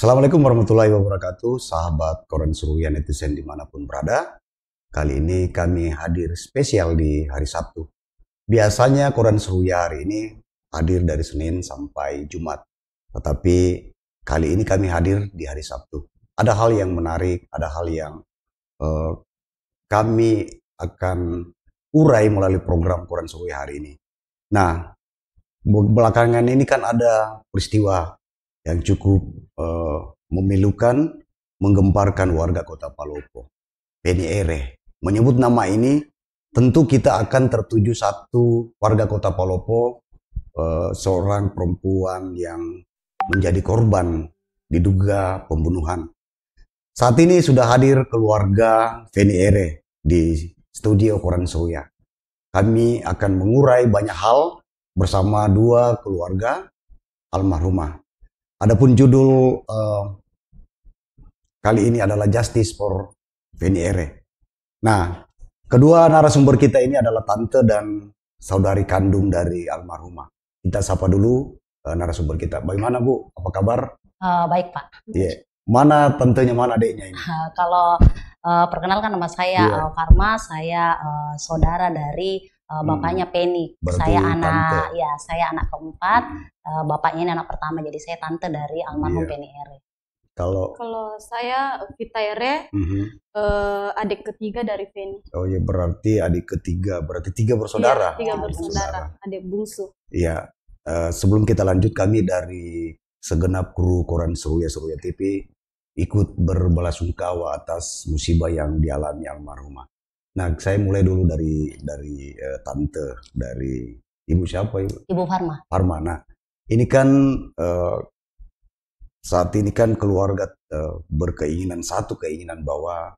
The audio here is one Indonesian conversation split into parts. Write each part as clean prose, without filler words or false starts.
Assalamualaikum warahmatullahi wabarakatuh, sahabat Koran Seruya netizen dimanapun berada. Kali ini kami hadir spesial di hari Sabtu. Biasanya Koran Seruya hari ini hadir dari Senin sampai Jumat. Tetapi kali ini kami hadir di hari Sabtu. Ada hal yang menarik, ada hal yang kami akan urai melalui program Koran Seruya hari ini. Nah, belakangan ini kan ada peristiwa yang cukup memilukan, menggemparkan warga Kota Palopo. Penny Ere. Menyebut nama ini, tentu kita akan tertuju satu warga Kota Palopo, seorang perempuan yang menjadi korban diduga pembunuhan. Saat ini sudah hadir keluarga Penny Ere di studio Koran Seruya. Kami akan mengurai banyak hal bersama dua keluarga almarhumah. Adapun judul kali ini adalah Justice for Penny Ere. Nah, kedua narasumber kita ini adalah tante dan saudari kandung dari almarhumah. Kita sapa dulu narasumber kita. Bagaimana Bu? Apa kabar? Baik Pak. Yeah. Mana tantenya, mana adiknya ini? Kalau perkenalkan nama saya Farma, saya saudara dari bapaknya Penny. Saya anak, tante. Ya saya anak keempat, bapaknya ini anak pertama, jadi saya tante dari almarhum Penny Ere. Kalau saya Vita Ere, adik ketiga dari Penny. Oh ya, berarti adik ketiga, berarti tiga bersaudara. Iya, tiga bersaudara, adik bungsu. Iya, sebelum kita lanjut, kami dari segenap kru Koran Seruya TV ikut berbelasungkawa atas musibah yang dialami almarhumah. Nah, saya mulai dulu dari tante, dari ibu siapa ibu? Ibu Farma. Farma. Nah, ini kan saat ini kan keluarga satu keinginan bahwa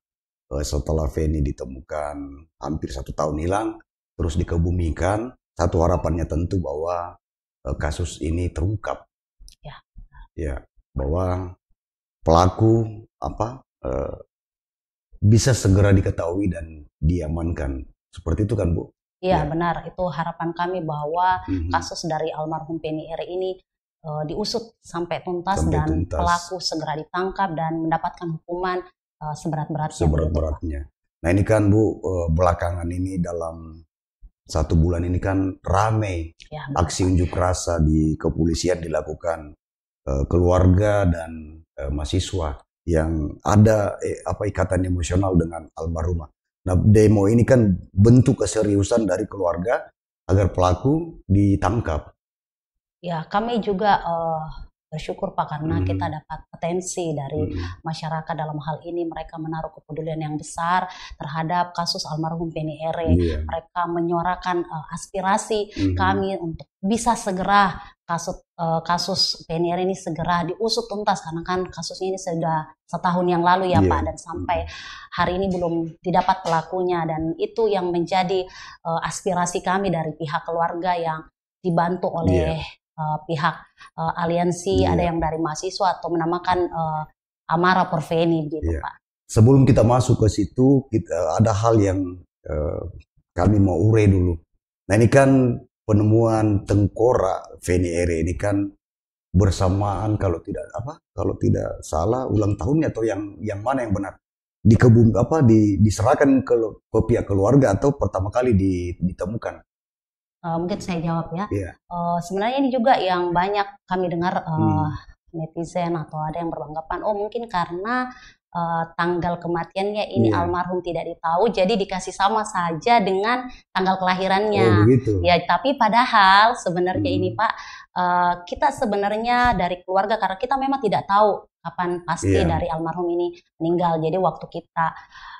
setelah Penny ditemukan hampir 1 tahun hilang, terus dikebumikan, satu harapannya tentu bahwa kasus ini terungkap. Ya, bahwa pelaku bisa segera diketahui dan diamankan. Seperti itu kan Bu? Iya benar, itu harapan kami bahwa kasus dari almarhum Penny Ere ini diusut sampai tuntas dan pelaku segera ditangkap dan mendapatkan hukuman seberat-beratnya. Seberat-beratnya. Nah ini kan Bu, belakangan ini dalam 1 bulan ini kan ramai aksi unjuk rasa di kepolisian dilakukan keluarga dan mahasiswa yang ada ikatan emosional dengan almarhumah. Nah, demo ini kan bentuk keseriusan dari keluarga agar pelaku ditangkap. Ya, kami juga bersyukur Pak karena kita dapat atensi dari masyarakat dalam hal ini. Mereka menaruh kepedulian yang besar terhadap kasus almarhum Penny Ere. Mereka menyuarakan aspirasi kami untuk bisa segera kasus Penny Ere ini segera diusut tuntas, karena kan kasusnya ini sudah 1 tahun yang lalu ya Pak, dan sampai hari ini belum didapat pelakunya, dan itu yang menjadi aspirasi kami dari pihak keluarga yang dibantu oleh pihak aliansi, ada yang dari mahasiswa atau menamakan Amara por Penny gitu Pak. Sebelum kita masuk ke situ, ada hal yang kami mau urai dulu. Nah ini kan penemuan tengkorak Penny Ere ini kan bersamaan kalau tidak salah ulang tahunnya, atau yang mana yang benar diserahkan ke pihak keluarga atau pertama kali ditemukan? Mungkin saya jawab ya. Sebenarnya ini juga yang banyak kami dengar netizen atau ada yang beranggapan mungkin karena tanggal kematiannya ini almarhum tidak ditahu, jadi dikasih sama saja dengan tanggal kelahirannya. Ya, tapi padahal sebenarnya ini Pak, kita sebenarnya dari keluarga, karena kita memang tidak tahu kapan pasti dari almarhum ini meninggal. Jadi waktu kita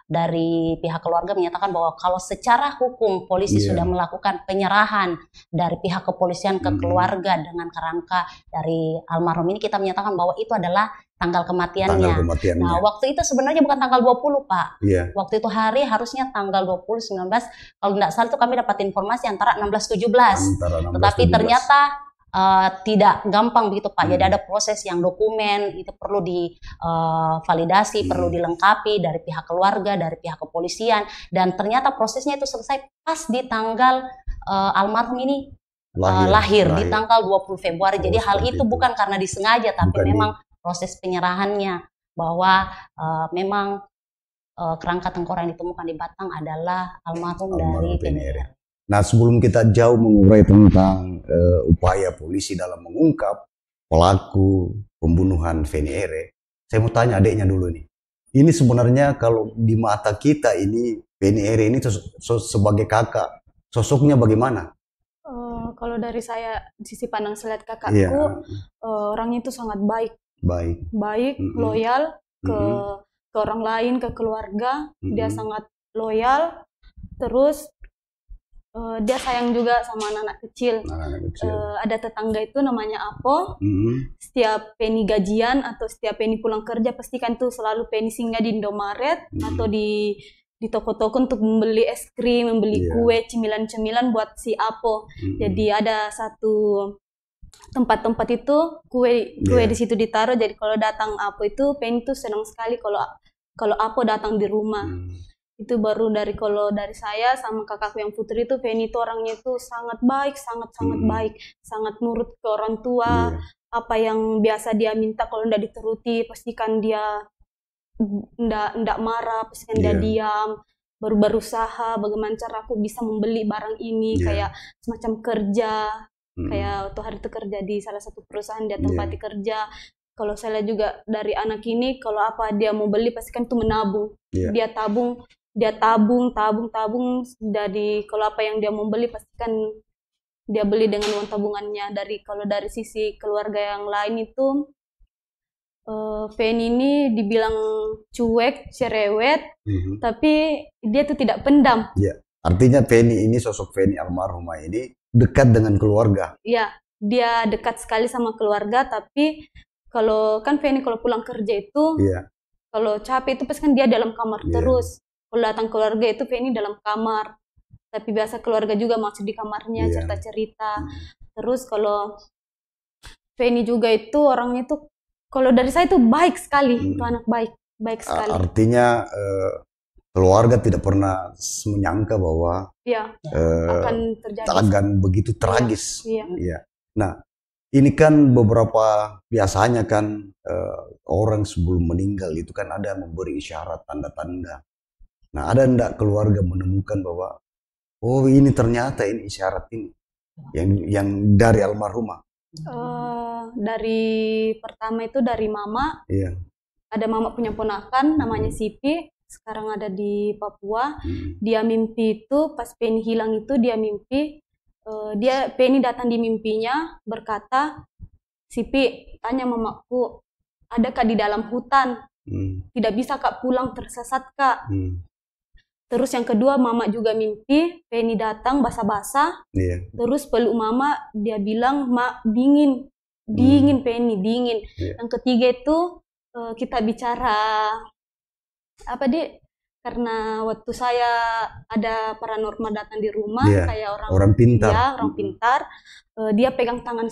dari pihak keluarga menyatakan bahwa kalau secara hukum polisi sudah melakukan penyerahan dari pihak kepolisian ke keluarga dengan kerangka dari almarhum ini, kita menyatakan bahwa itu adalah tanggal kematiannya. Nah, waktu itu sebenarnya bukan tanggal 20 Pak. Waktu itu hari harusnya tanggal 20, 19, kalau tidak salah itu kami dapat informasi antara 16, 17. Tetapi ternyata tidak gampang begitu Pak. Jadi ada proses yang dokumen itu perlu divalidasi, perlu dilengkapi dari pihak keluarga, dari pihak kepolisian, dan ternyata prosesnya itu selesai pas di tanggal almarhum ini lahir di tanggal 20 Februari. Jadi hal itu bukan karena disengaja, tapi memang proses penyerahannya bahwa memang kerangka tengkorak yang ditemukan di Batang adalah almarhum dari Feni R. Nah, sebelum kita jauh mengurai tentang upaya polisi dalam mengungkap pelaku pembunuhan Feni R, saya mau tanya adiknya dulu nih. Ini sebenarnya kalau di mata kita ini Feni R ini sebagai kakak, sosoknya bagaimana? Kalau dari saya, sisi pandang saya lihat kakakku, orangnya itu sangat baik. Baik, loyal ke orang lain, ke keluarga. Dia sangat loyal. Terus dia sayang juga sama anak-anak kecil. Ada tetangga itu namanya Apo. Setiap Feni gajian atau setiap Feni pulang kerja, pastikan tuh selalu Feni singgah di Indomaret atau di toko-toko untuk membeli es krim, membeli kue, cemilan-cemilan buat si Apo. Jadi ada satu tempat-tempat itu kue di situ ditaruh. Jadi kalau datang Apo itu Feni tuh senang sekali kalau Apo datang di rumah. Itu baru kalau dari saya sama kakakku yang putri itu, Feni itu orangnya itu sangat baik, sangat baik, sangat nurut ke orang tua. Apa yang biasa dia minta kalau ndak dituruti, pastikan dia ndak marah, pastikan dia diam, baru berusaha bagaimana cara aku bisa membeli barang ini, kayak semacam kerja, kayak waktu hari itu kerja di salah satu perusahaan dia tempati kerja. Kalau saya lihat juga dari anak ini, kalau apa dia mau beli pastikan tuh menabung, dia tabung. Jadi kalau apa yang dia mau beli pastikan dia beli dengan uang tabungannya. Kalau dari sisi keluarga yang lain itu, Feni ini dibilang cuek, cerewet, tapi dia tuh tidak pendam. Artinya Feni ini, sosok Feni almarhumah ini dekat dengan keluarga. Iya, dia dekat sekali sama keluarga. Tapi kalau kan Feni kalau pulang kerja itu, kalau capek itu pasti kan dia dalam kamar terus. Kalau datang keluarga itu Feni dalam kamar, tapi biasa keluarga juga masuk di kamarnya cerita-cerita. Terus kalau Feni juga itu orangnya itu, kalau dari saya itu baik sekali, itu anak baik sekali. Artinya keluarga tidak pernah menyangka bahwa akan terjadi begitu tragis. Nah, ini kan beberapa biasanya kan orang sebelum meninggal itu kan ada memberi isyarat, tanda-tanda. Nah, ada enggak keluarga menemukan bahwa ini ternyata ini isyarat ini yang dari almarhumah? Dari pertama itu dari mama. Ada mama punya ponakan namanya Sipi, sekarang ada di Papua. Dia mimpi itu pas Feni hilang itu, dia mimpi Feni datang di mimpinya berkata, Sipi tanya mamaku, adakah di dalam hutan? Tidak bisa kak pulang, tersesat kak. Terus yang kedua mama juga mimpi Feni datang basah-basah. Terus peluk mama, dia bilang mak dingin Feni dingin. Yang ketiga itu kita bicara karena waktu saya ada paranormal datang di rumah, kayak orang pintar. Dia pegang tangan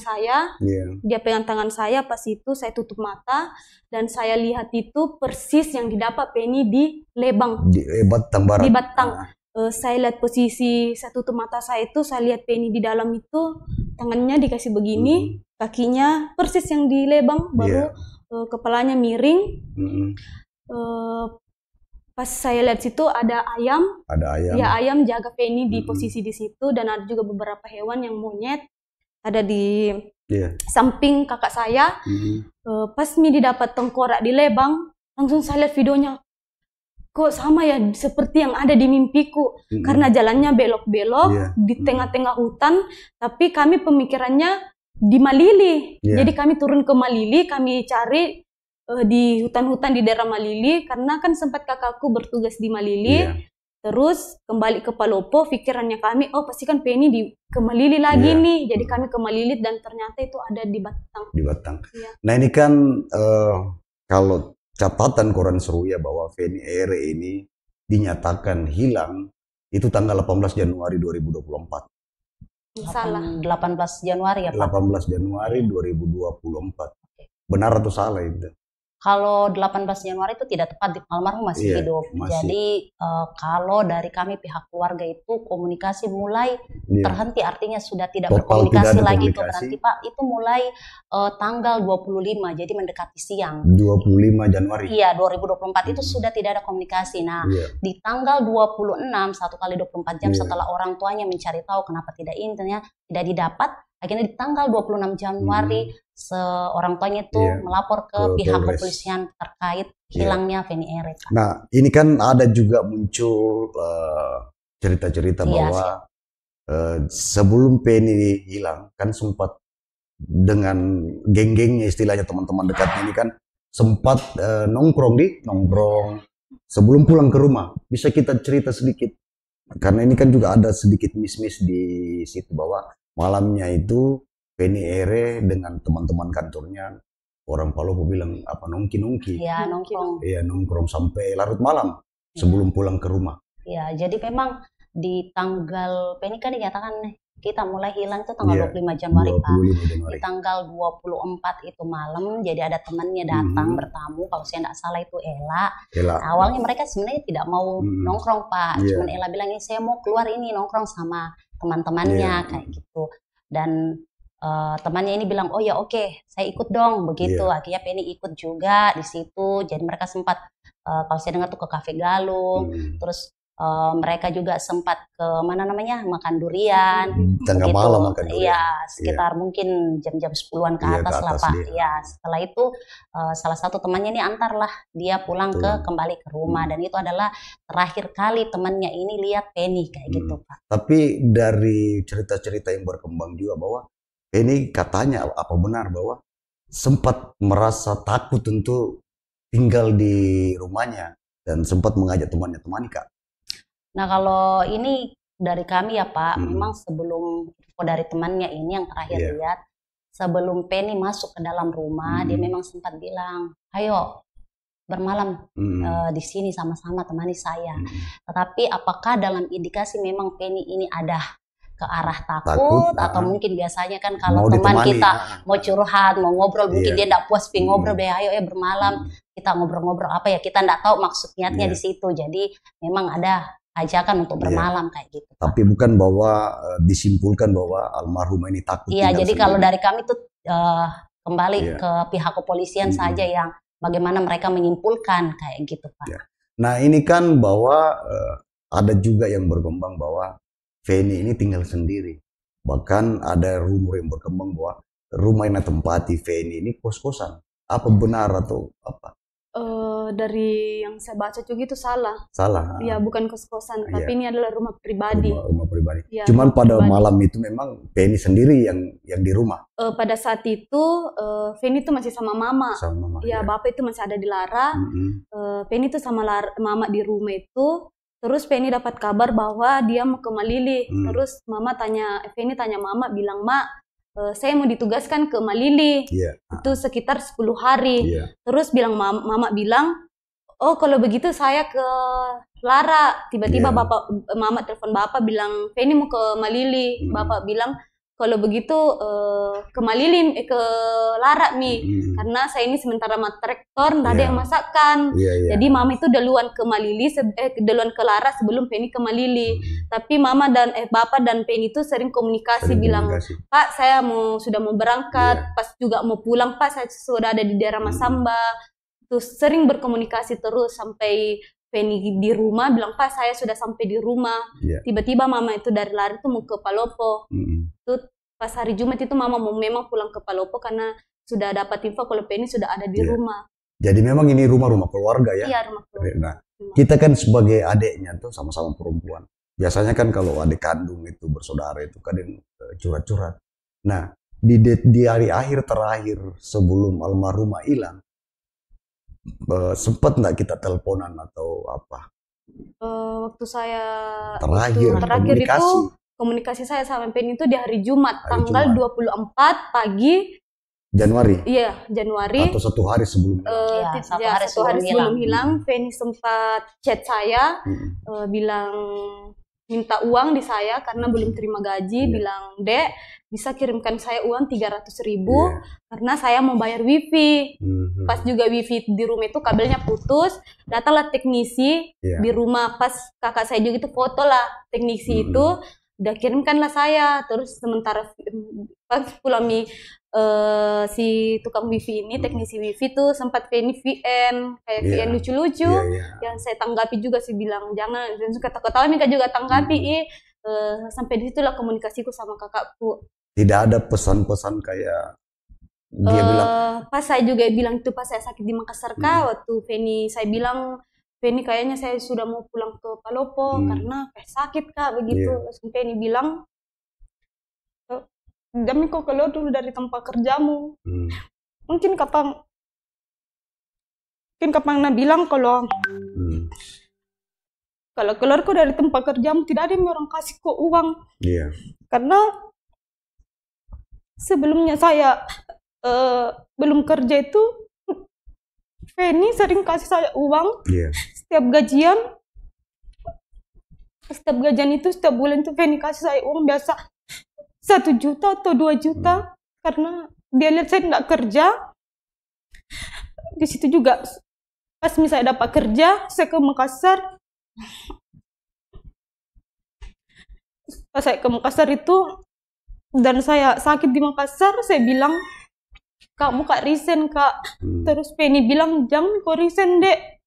saya, pas itu saya tutup mata dan saya lihat itu persis yang didapat Feni di Lebang, di Batang Barat. Di Batang. Saya lihat posisi saya tutup mata saya itu, saya lihat Feni di dalam itu, tangannya dikasih begini, kakinya persis yang di Lebang, baru kepalanya miring. Pas saya lihat situ ada ayam. Ya, ayam jaga Feni di posisi di situ, dan ada juga beberapa hewan yang monyet ada di samping kakak saya. Pas didapat tengkorak di Lebang, langsung saya lihat videonya. Kok sama ya seperti yang ada di mimpiku, karena jalannya belok-belok di tengah-tengah hutan, tapi kami pemikirannya di Malili. Jadi kami turun ke Malili, kami cari di hutan-hutan di daerah Malili, karena kan sempat kakakku bertugas di Malili. Terus kembali ke Palopo, pikirannya kami, pasti kan Feni ke Malili lagi nih. Jadi kami ke Malili dan ternyata itu ada di Batang. Di Batang. Nah, ini kan kalau catatan koran Seruya bahwa Feni R ini dinyatakan hilang itu tanggal 18 Januari 2024. Salah. 18 Januari ya Pak? 18 Januari 2024. Benar atau salah itu? Kalau 18 Januari itu tidak tepat, almarhum masih hidup. Masih. Jadi kalau dari kami pihak keluarga itu komunikasi mulai terhenti, artinya sudah tidak berkomunikasi lagi itu berarti Pak, itu mulai tanggal 25, jadi mendekati siang. 25 Januari? Iya, 2024 itu sudah tidak ada komunikasi. Nah, di tanggal 26, 1 kali 24 jam setelah orang tuanya mencari tahu kenapa tidak tidak didapat, akhirnya di tanggal 26 Januari seorang tuanya itu melapor ke pihak kepolisian terkait hilangnya Feni Ere. Nah, ini kan ada juga muncul cerita-cerita bahwa sebelum Feni hilang kan sempat dengan geng-gengnya, istilahnya teman-teman dekatnya ini kan sempat nongkrong sebelum pulang ke rumah. Bisa kita cerita sedikit? Karena ini kan juga ada sedikit miss-miss di situ bahwa malamnya itu Feni Ere dengan teman-teman kantornya, orang Palopo bilang apa, nongki-nongki. Iya, nongkrong. Iya, nongkrong sampai larut malam sebelum pulang ke rumah. Iya, jadi memang di tanggal Feni kan dinyatakan kita mulai hilang itu tanggal 25 Januari, Pak. Di tanggal 24 itu malam, jadi ada temannya datang bertamu, kalau saya tidak salah itu Ella. Awalnya mereka sebenarnya tidak mau nongkrong, Pak. Cuman Ella bilang, saya mau keluar ini nongkrong sama teman-temannya, kayak gitu. Dan temannya ini bilang, oh ya oke, saya ikut dong, begitu. Akhirnya Feni ikut juga di situ. Jadi mereka sempat, kalau saya dengar tuh ke Cafe Galung, terus mereka juga sempat ke mana namanya, makan durian. Tengah malam makan durian. Iya, sekitar mungkin jam-jam 10-an ke atas lah, Pak. Iya, setelah itu salah satu temannya ini antarlah dia pulang kembali ke rumah, dan itu adalah terakhir kali temannya ini lihat Feni kayak gitu, Pak. Tapi dari cerita-cerita yang berkembang juga bahwa Feni katanya, apa benar bahwa sempat merasa takut untuk tinggal di rumahnya dan sempat mengajak temannya temani, Kak? Nah, kalau ini dari kami ya, Pak, memang sebelum info dari temannya ini yang terakhir lihat, sebelum Feni masuk ke dalam rumah, dia memang sempat bilang, ayo bermalam di sini sama-sama temani saya. Tetapi apakah dalam indikasi memang Feni ini ada ke arah takut atau mungkin biasanya kan kalau teman kita mau curhat, mau ngobrol, mungkin dia tidak puas pengen ngobrol, ayo bermalam kita ngobrol-ngobrol apa ya, kita tidak tahu maksud niatnya di situ. Jadi memang ada ajakan untuk bermalam kayak gitu. Tapi bukan bahwa disimpulkan bahwa almarhumah ini takut. Iya, jadi kalau dari kami tuh kembali ke pihak kepolisian saja yang bagaimana mereka menyimpulkan kayak gitu, Pak. Nah, ini kan bahwa ada juga yang berkembang bahwa Feni ini tinggal sendiri. Bahkan ada rumor yang berkembang bahwa rumah yang tempati Feni ini kos-kosan. Apa benar atau apa? Dari yang saya baca juga itu salah. Salah. Ya, bukan kos-kosan, tapi ini adalah rumah pribadi. Rumah pribadi. Ya, cuman pada malam itu memang Feni sendiri yang di rumah. Pada saat itu Feni itu masih sama mama. Sama mama. Ya, bapak itu masih ada di Lara. Feni itu sama mama di rumah itu. Terus Feni dapat kabar bahwa dia mau ke Malili. Terus Feni tanya mama, bilang, "Mak, saya mau ditugaskan ke Malili." Itu sekitar 10 hari. Terus mama bilang, "Oh, kalau begitu saya ke Lara." Tiba-tiba mama telepon bapak bilang, "Feni mau ke Malili." Bapak bilang, "Kalau begitu ke Malili, ke Lara Mi, karena saya ini sementara matrektor, nggak ada yang masakan." Jadi mama itu duluan ke Malili, duluan ke Lara sebelum Feni ke Malili. Tapi mama dan bapak dan Feni itu sering komunikasi, bilang, "Pak, saya sudah mau berangkat, pas juga mau pulang, Pak, saya sudah ada di daerah Masamba." Terus sering berkomunikasi terus sampai Feni di rumah bilang, "Pak, saya sudah sampai di rumah." Tiba-tiba mama itu dari lari itu mau ke Palopo. Itu pas hari Jumat itu mama mau memang pulang ke Palopo karena sudah dapat info kalau Feni sudah ada di rumah. Jadi memang ini rumah-rumah keluarga ya? Iya, rumah keluarga. Nah, kita kan sebagai adiknya tuh sama-sama perempuan. Biasanya kan kalau adik kandung itu bersaudara itu kadang curhat-curhat. Nah, di hari akhir terakhir sebelum almarhumah hilang, sempat nggak kita teleponan atau apa? Waktu saya terakhir itu komunikasi saya sama Feni itu di hari Jumat, tanggal 24 pagi Januari. Iya, Januari. Atau satu hari sebelum satu hari sebelum hilang, Feni sempat chat saya bilang, minta uang di saya karena belum terima gaji, bilang, "Dek, bisa kirimkan saya uang 300.000 karena saya mau bayar wifi." Pas juga wifi di rumah itu kabelnya putus, datanglah teknisi di rumah, pas kakak saya juga itu foto lah teknisi itu, udah kirimkanlah saya. Terus sementara pas pulang si tukang wifi ini, teknisi wifi tuh sempat VN kayak VN lucu-lucu, yang saya tanggapi juga sih, bilang jangan, dan kata-kata Mika juga tanggapi. Sampai disitulah komunikasiku sama kakakku. Tidak ada pesan-pesan kayak dia bilang. Pas saya juga bilang itu pas saya sakit di Makassar waktu Feni, saya bilang, Feni kayaknya saya sudah mau pulang ke Palopo karena kayak sakit Kak begitu. Langsung Feni bilang, Jami kok keluar dulu dari tempat kerjamu. Mungkin kapan Nak bilang kalau keluar kok dari tempat kerjamu tidak ada yang orang kasih kok uang. Karena sebelumnya saya belum kerja itu Feni sering kasih saya uang. Setiap gajian itu setiap bulan itu Feni kasih saya uang biasa 1 juta atau 2 juta karena dia lihat saya tidak kerja. Di situ juga pas misalnya dapat kerja, saya ke Makassar. Pas saya ke Makassar itu dan saya sakit di Makassar, saya bilang, "Kamu Kak resign Kak." Terus Penny bilang, "Jangan kok resign Dek,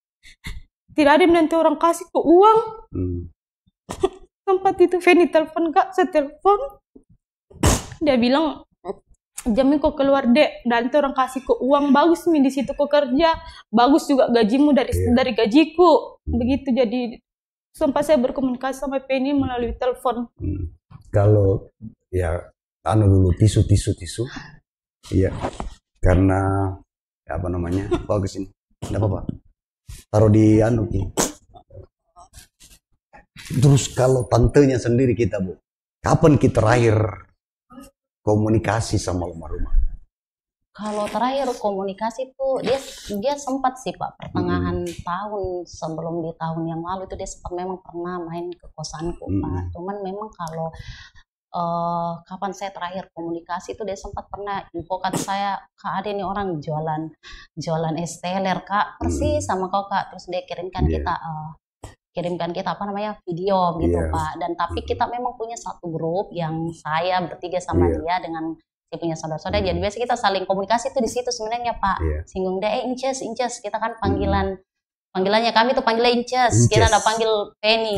tidak ada nanti orang kasih ke uang." Tempat itu Penny telepon Kak, saya telepon. Dia bilang, "Jami kok keluar Dek, nanti orang kasih ke uang, bagus nih di situ kok kerja, bagus juga gajimu dari gajiku." Begitu. Jadi sempat saya berkomunikasi sama Penny melalui telepon. Kalau ya dulu tisu. Iya. Karena apa namanya? Bagus ini. Enggak apa-apa. Taruh di Terus kalau tantenya sendiri kita, Bu, kapan kita terakhir komunikasi sama almarhumah? Kalau terakhir komunikasi tuh dia sempat sih Pak, pertengahan tahun, sebelum di tahun yang lalu itu dia sempat memang pernah main ke kosanku Pak. Cuman memang kalau kapan saya terakhir komunikasi itu dia sempat pernah infokan saya, "Kak, ada nih orang jualan es teler Kak, persis sama kau Kak." Terus dia kirimkan kita apa namanya video gitu Pak. Dan tapi kita memang punya satu grup yang saya bertiga sama dia dengan si punya saudara-saudara. Jadi biasa kita saling komunikasi tuh di situ sebenarnya Pak. Singgung dia, Inces, kita kan panggilannya kami tuh panggilnya Inces. Kita udah panggil Penny.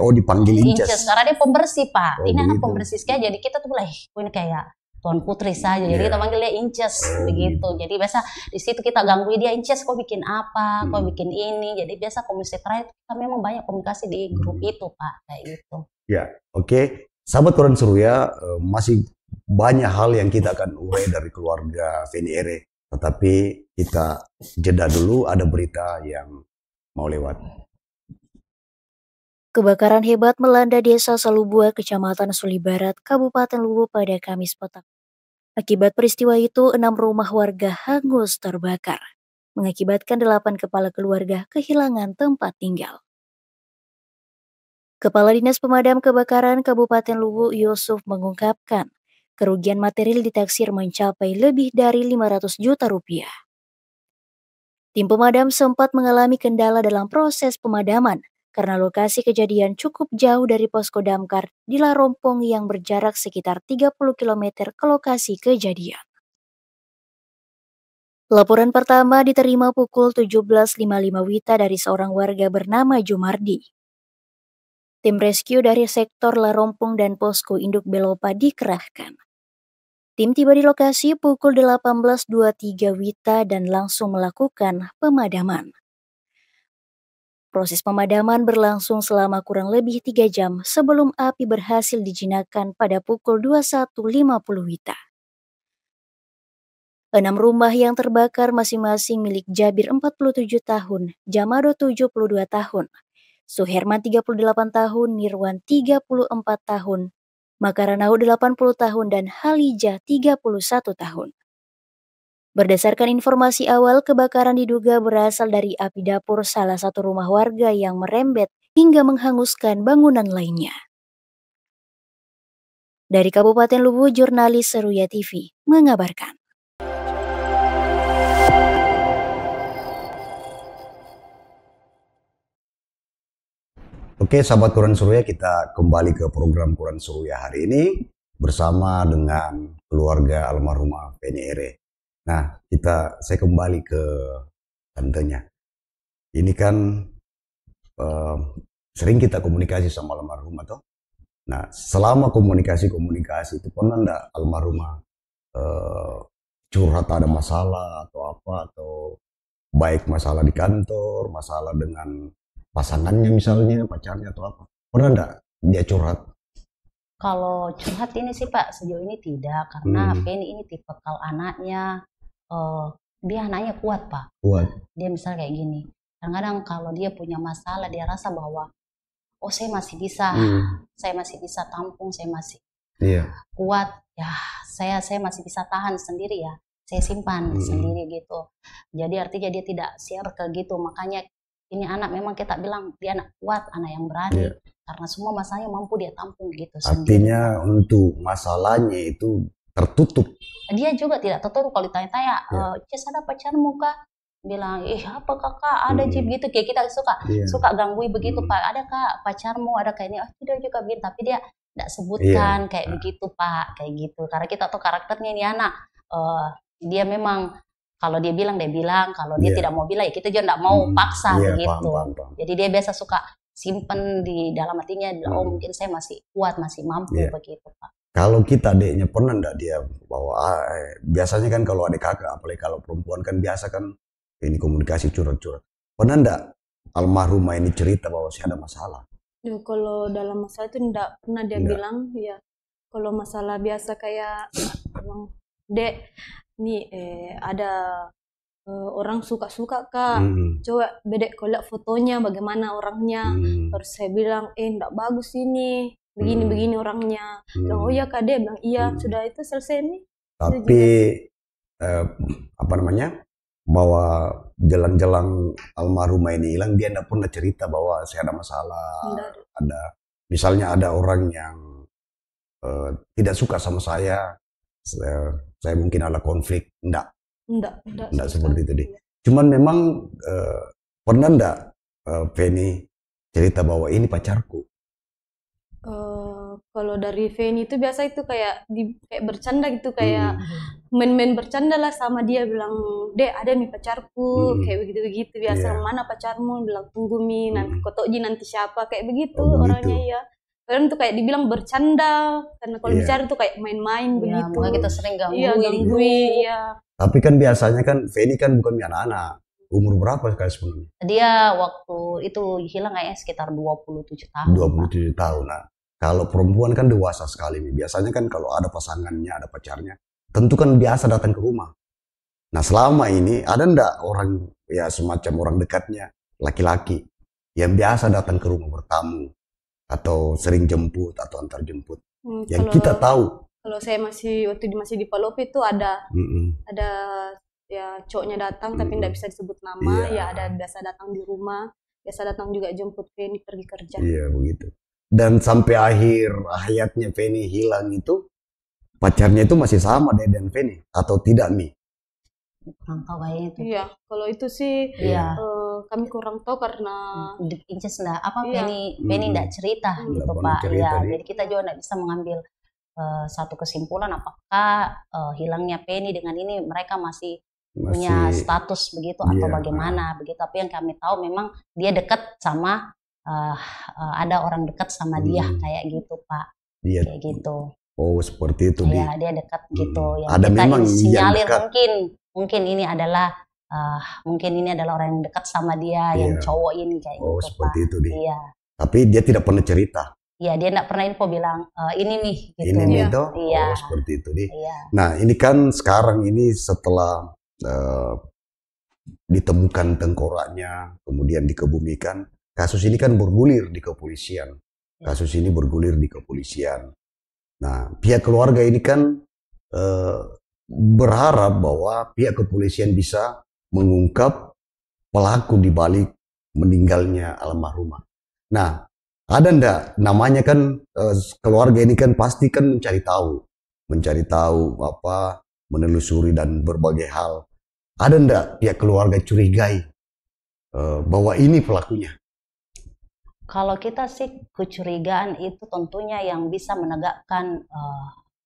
Oh, dipanggil Inces. Karena dia pembersih Pak. Ini anak pembersih sekali. Jadi kita tuh ini kayak Tuan Putri saja. Jadi kita panggil dia Inces begitu. Jadi biasa di situ kita ganggu dia, Inces kok bikin apa, kok bikin ini. Jadi biasa komunikasi terakhir kita memang banyak komunikasi di grup itu Pak, kayak gitu. Ya, oke. Sahabat Koran Seru ya, masih banyak hal yang kita akan urai dari keluarga Feni Ere. Tetapi kita jeda dulu, ada berita yang mau lewat. Kebakaran hebat melanda desa Salubua, Kecamatan Suli Barat, Kabupaten Luwu pada Kamis petang. Akibat peristiwa itu, 6 rumah warga hangus terbakar, mengakibatkan 8 kepala keluarga kehilangan tempat tinggal. Kepala Dinas Pemadam Kebakaran Kabupaten Luwu, Yusuf, mengungkapkan, kerugian material ditaksir mencapai lebih dari 500 juta rupiah. Tim pemadam sempat mengalami kendala dalam proses pemadaman, karena lokasi kejadian cukup jauh dari posko damkar di Larompong yang berjarak sekitar 30 km ke lokasi kejadian. Laporan pertama diterima pukul 17.55 WITA dari seorang warga bernama Jumardi. Tim rescue dari sektor Larompong dan posko induk Belopa dikerahkan. Tim tiba di lokasi pukul 18.23 WITA dan langsung melakukan pemadaman. Proses pemadaman berlangsung selama kurang lebih 3 jam sebelum api berhasil dijinakkan pada pukul 21.50 WITA. 6 rumah yang terbakar masing-masing milik Jabir 47 tahun, Jamado 72 tahun, Suherman 38 tahun, Nirwan 34 tahun, Makaranau 80 tahun, dan Halijah 31 tahun. Berdasarkan informasi awal, kebakaran diduga berasal dari api dapur salah satu rumah warga yang merembet hingga menghanguskan bangunan lainnya. Dari Kabupaten Luwu, jurnalis Seruya TV mengabarkan. Oke, sahabat Koran Seruya, kita kembali ke program Koran Seruya hari ini bersama dengan keluarga almarhumah Feni Ere. Nah, saya kembali ke tantenya. Ini kan sering kita komunikasi sama almarhumah toh. Nah, selama komunikasi itu pernah enggak almarhumah curhat ada masalah atau apa, atau baik masalah di kantor, masalah dengan pasangannya misalnya, pacarnya atau apa? Pernah enggak dia curhat? Kalau curhat ini sih Pak, sejauh ini tidak, karena Feni ini tipikal anaknya, dia anaknya kuat Pak. Kuat. Dia misalnya kayak gini, kadang-kadang kalau dia punya masalah, dia rasa bahwa, oh saya masih bisa tampung, saya masih kuat, ya saya masih bisa tahan sendiri ya, saya simpan sendiri gitu. Jadi artinya dia tidak share ke gitu, makanya ini anak memang kita bilang dia anak kuat, anak yang berani, karena semua masalahnya mampu dia tampung gitu. Artinya sendiri. Untuk masalahnya itu tertutup. Dia juga tidak tertutup kalau ditanya-tanya, Ces ada pacarmu kah? Bilang, apa kakak, ada Jip gitu, kayak kita suka gangguin begitu Pak, ada kak pacarmu, ada kayak ini, tidak juga gitu, tapi dia tidak sebutkan kayak begitu Pak, kayak gitu, karena kita tahu karakternya ini anak, dia memang kalau dia bilang, kalau dia tidak mau bilang, ya kita juga tidak mau paksa begitu. Paham. Jadi dia biasa suka simpen di dalam hatinya, oh mungkin saya masih kuat, masih mampu begitu Pak. Kalau kita adiknya pernah enggak dia bahwa biasanya kan kalau adik kakak, apalagi kalau perempuan kan biasa kan ini komunikasi curhat-curhat. Pernah enggak almarhumah ini cerita bahwa saya ada masalah? Ya, kalau dalam masalah itu enggak pernah dia bilang, ya kalau masalah biasa kayak bilang, Dek, nih ada orang suka-suka kak, coba bedek kolak fotonya bagaimana orangnya. Terus saya bilang, enggak bagus ini, begini-begini orangnya. Bilang, oh iya kak, dia bilang iya, sudah itu selesai nih. Tapi bahwa jalan-jalan almarhumah ini hilang, dia enggak pernah cerita bahwa saya ada masalah. Misalnya ada orang yang tidak suka sama saya mungkin ada konflik, enggak seperti itu deh. Cuman memang pernah enggak Feni cerita bahwa ini pacarku? Kalau dari Feni itu biasa itu kayak bercanda gitu, kayak main-main bercanda lah sama dia, bilang, Dek ada nih pacarku, kayak begitu-begitu biasa. Mana pacarmu? Bilang tunggu mi, nanti kotok nanti siapa, kayak begitu orangnya ya. Kadang tuh kayak dibilang bercanda, karena kalau bicara tuh kayak main-main begitu. Makanya kita sering gangguin. Tapi kan biasanya kan Feni kan bukan anak-anak. Umur berapa sekali sebelumnya? Dia waktu itu hilang kayaknya sekitar 27 tahun. 27 tahun. Nah, kalau perempuan kan dewasa sekali. Biasanya kan kalau ada pasangannya, ada pacarnya, tentu kan biasa datang ke rumah. Nah, selama ini ada enggak orang, ya semacam orang dekatnya, laki-laki, yang biasa datang ke rumah bertamu, atau sering jemput, atau antar jemput, yang kita tahu? Kalau saya waktu masih di Palopo itu ada ya cowoknya datang, tapi enggak bisa disebut nama, ya ada biasa datang di rumah, biasa datang juga jemput Feni pergi kerja. Iya, begitu. Dan sampai akhir hayatnya Feni hilang itu, pacarnya itu masih sama dengan Feni atau tidak, Mi? Kurang tahu kayaknya itu. Iya, kalau itu sih kami kurang tahu karena Inces Feni enggak cerita gitu Pak. Iya, jadi kita juga enggak bisa mengambil satu kesimpulan apakah hilangnya Feni dengan ini mereka masih punya status begitu atau bagaimana begitu. Tapi yang kami tahu memang dia dekat sama ada orang dekat sama dia kayak gitu Pak. Kayak gitu. Oh, seperti itu dia. Iya, dia dekat gitu. Yang ada kita memang sinyalir mungkin ini adalah orang yang dekat sama dia, yang cowok ini kayak gitu. Oh, seperti Pak. itu dia. Iya. Tapi dia tidak pernah cerita. Iya, dia tidak pernah info bilang ini nih gitu. Ini nih itu. Iya. Oh, seperti itu dia. Iya. Nah, ini kan sekarang ini setelah ditemukan tengkoraknya, kemudian dikebumikan, kasus ini kan bergulir di kepolisian. Kasus ini bergulir di kepolisian. Nah, pihak keluarga ini kan berharap bahwa pihak kepolisian bisa mengungkap pelaku di balik meninggalnya almarhumah. Nah, ada ndak namanya kan keluarga ini kan pasti kan mencari tahu apa, menelusuri dan berbagai hal. Ada ndak pihak keluarga curigai bahwa ini pelakunya? Kalau kita sih kecurigaan itu tentunya yang bisa menegakkan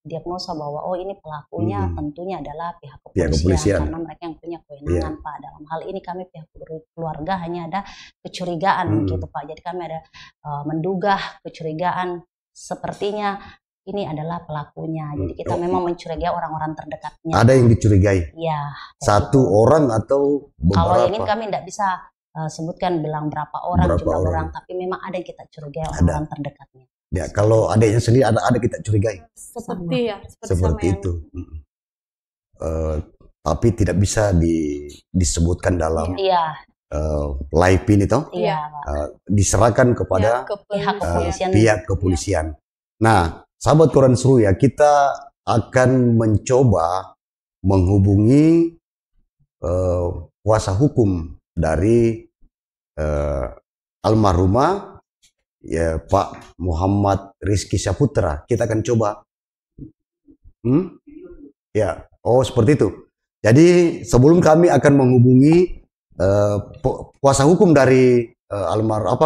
diagnosa bahwa oh ini pelakunya tentunya adalah pihak kepolisian, karena mereka yang punya kewenangan Pak. Dalam hal ini kami pihak keluarga hanya ada kecurigaan gitu Pak. Jadi kami ada menduga kecurigaan sepertinya ini adalah pelakunya. Jadi kita memang mencurigai orang-orang terdekatnya. Ada yang dicurigai? Iya. Satu orang atau beberapa? Kalau yang ini kami tidak bisa sebutkan bilang berapa orang, jumlah orang, tapi memang ada yang kita curigai orang-orang terdekatnya. Ya, kalau adiknya sendiri ada kita curigai. Seperti itu. Tapi tidak bisa disebutkan dalam live ini toh. Diserahkan kepada pihak kepolisian. Nah, sahabat Koran Seru ya, kita akan mencoba menghubungi kuasa hukum dari almarhumah ya Pak Muhammad Rizky Syaputra. Kita akan coba. Ya, oh seperti itu. Jadi sebelum kami akan menghubungi kuasa hukum dari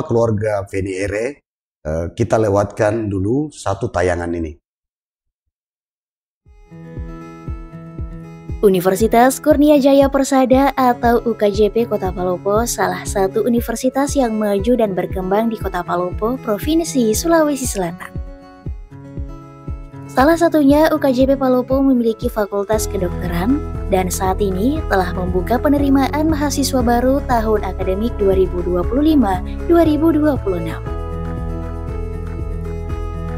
keluarga Feni Ere, kita lewatkan dulu satu tayangan ini. Universitas Kurnia Jaya Persada atau UKJP Kota Palopo salah satu universitas yang maju dan berkembang di Kota Palopo, Provinsi Sulawesi Selatan. Salah satunya UKJP Palopo memiliki Fakultas Kedokteran dan saat ini telah membuka penerimaan mahasiswa baru tahun akademik 2025-2026.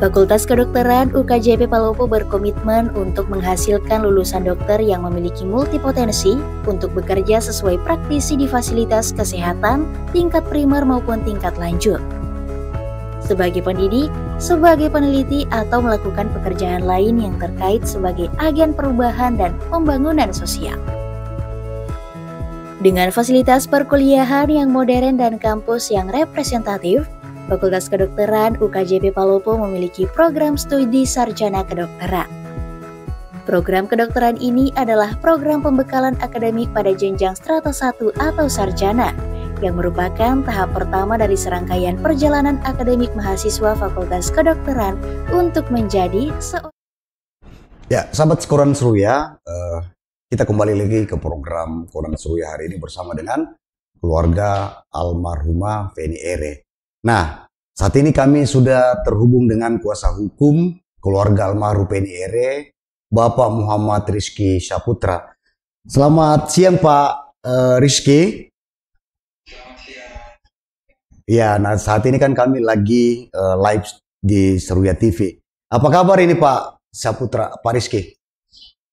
Fakultas Kedokteran UKJP Palopo berkomitmen untuk menghasilkan lulusan dokter yang memiliki multipotensi untuk bekerja sesuai praktisi di fasilitas kesehatan tingkat primer maupun tingkat lanjut. Sebagai pendidik, sebagai peneliti, atau melakukan pekerjaan lain yang terkait sebagai agen perubahan dan pembangunan sosial. Dengan fasilitas perkuliahan yang modern dan kampus yang representatif, Fakultas Kedokteran UKJP Palopo memiliki program studi sarjana kedokteran. Program kedokteran ini adalah program pembekalan akademik pada jenjang strata 1 atau sarjana, yang merupakan tahap pertama dari serangkaian perjalanan akademik mahasiswa Fakultas Kedokteran untuk menjadi seorang. Ya, sahabat Koran Seru ya, kita kembali lagi ke program Koran Seru ya hari ini bersama dengan keluarga almarhumah Feni Ere. Nah, saat ini kami sudah terhubung dengan kuasa hukum keluarga almarhum Feni Ere, Bapak Muhammad Rizky Syaputra. Selamat siang Pak Rizky. Selamat siang. Ya, nah saat ini kan kami lagi live di Seruya TV. Apa kabar ini Pak Syaputra, Pak Rizky?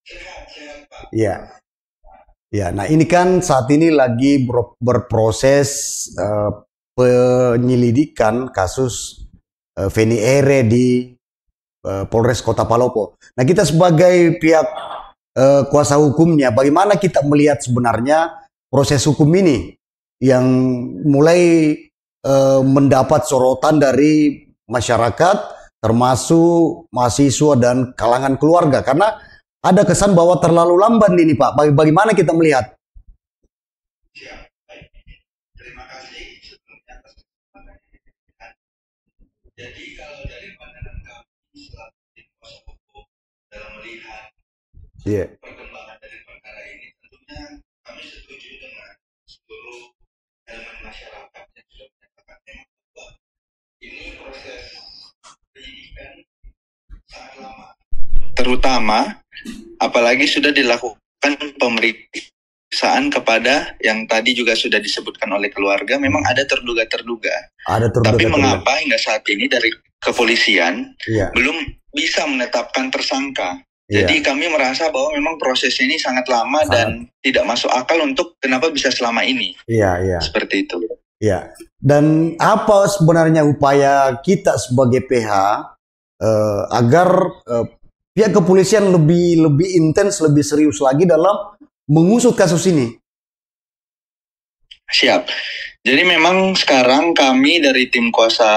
Sehat, Pak. Ya. Ya, nah ini kan saat ini lagi berproses penyelidikan kasus Feni Ere di Polres Kota Palopo. Nah kita sebagai pihak kuasa hukumnya, bagaimana kita melihat sebenarnya proses hukum ini yang mulai mendapat sorotan dari masyarakat, termasuk mahasiswa dan kalangan keluarga, karena ada kesan bahwa terlalu lamban ini Pak. Bagaimana kita melihat? Jadi kalau dari pandangan kami selaku kuasa hukum dalam melihat perkembangan dari perkara ini, tentunya kami setuju dengan seluruh elemen masyarakat yang sudah menyatakan bahwa ini proses penyidikan sangat lama. Terutama apalagi sudah dilakukan pemeriksaan kepada yang tadi juga sudah disebutkan oleh keluarga, memang ada terduga-terduga. Tapi mengapa hingga saat ini dari kepolisian belum bisa menetapkan tersangka? Jadi kami merasa bahwa memang proses ini sangat lama dan tidak masuk akal untuk kenapa bisa selama ini. Seperti itu. Dan apa sebenarnya upaya kita sebagai PH agar pihak kepolisian lebih intens, lebih serius lagi dalam mengusut kasus ini? Siap. Jadi memang sekarang kami dari tim kuasa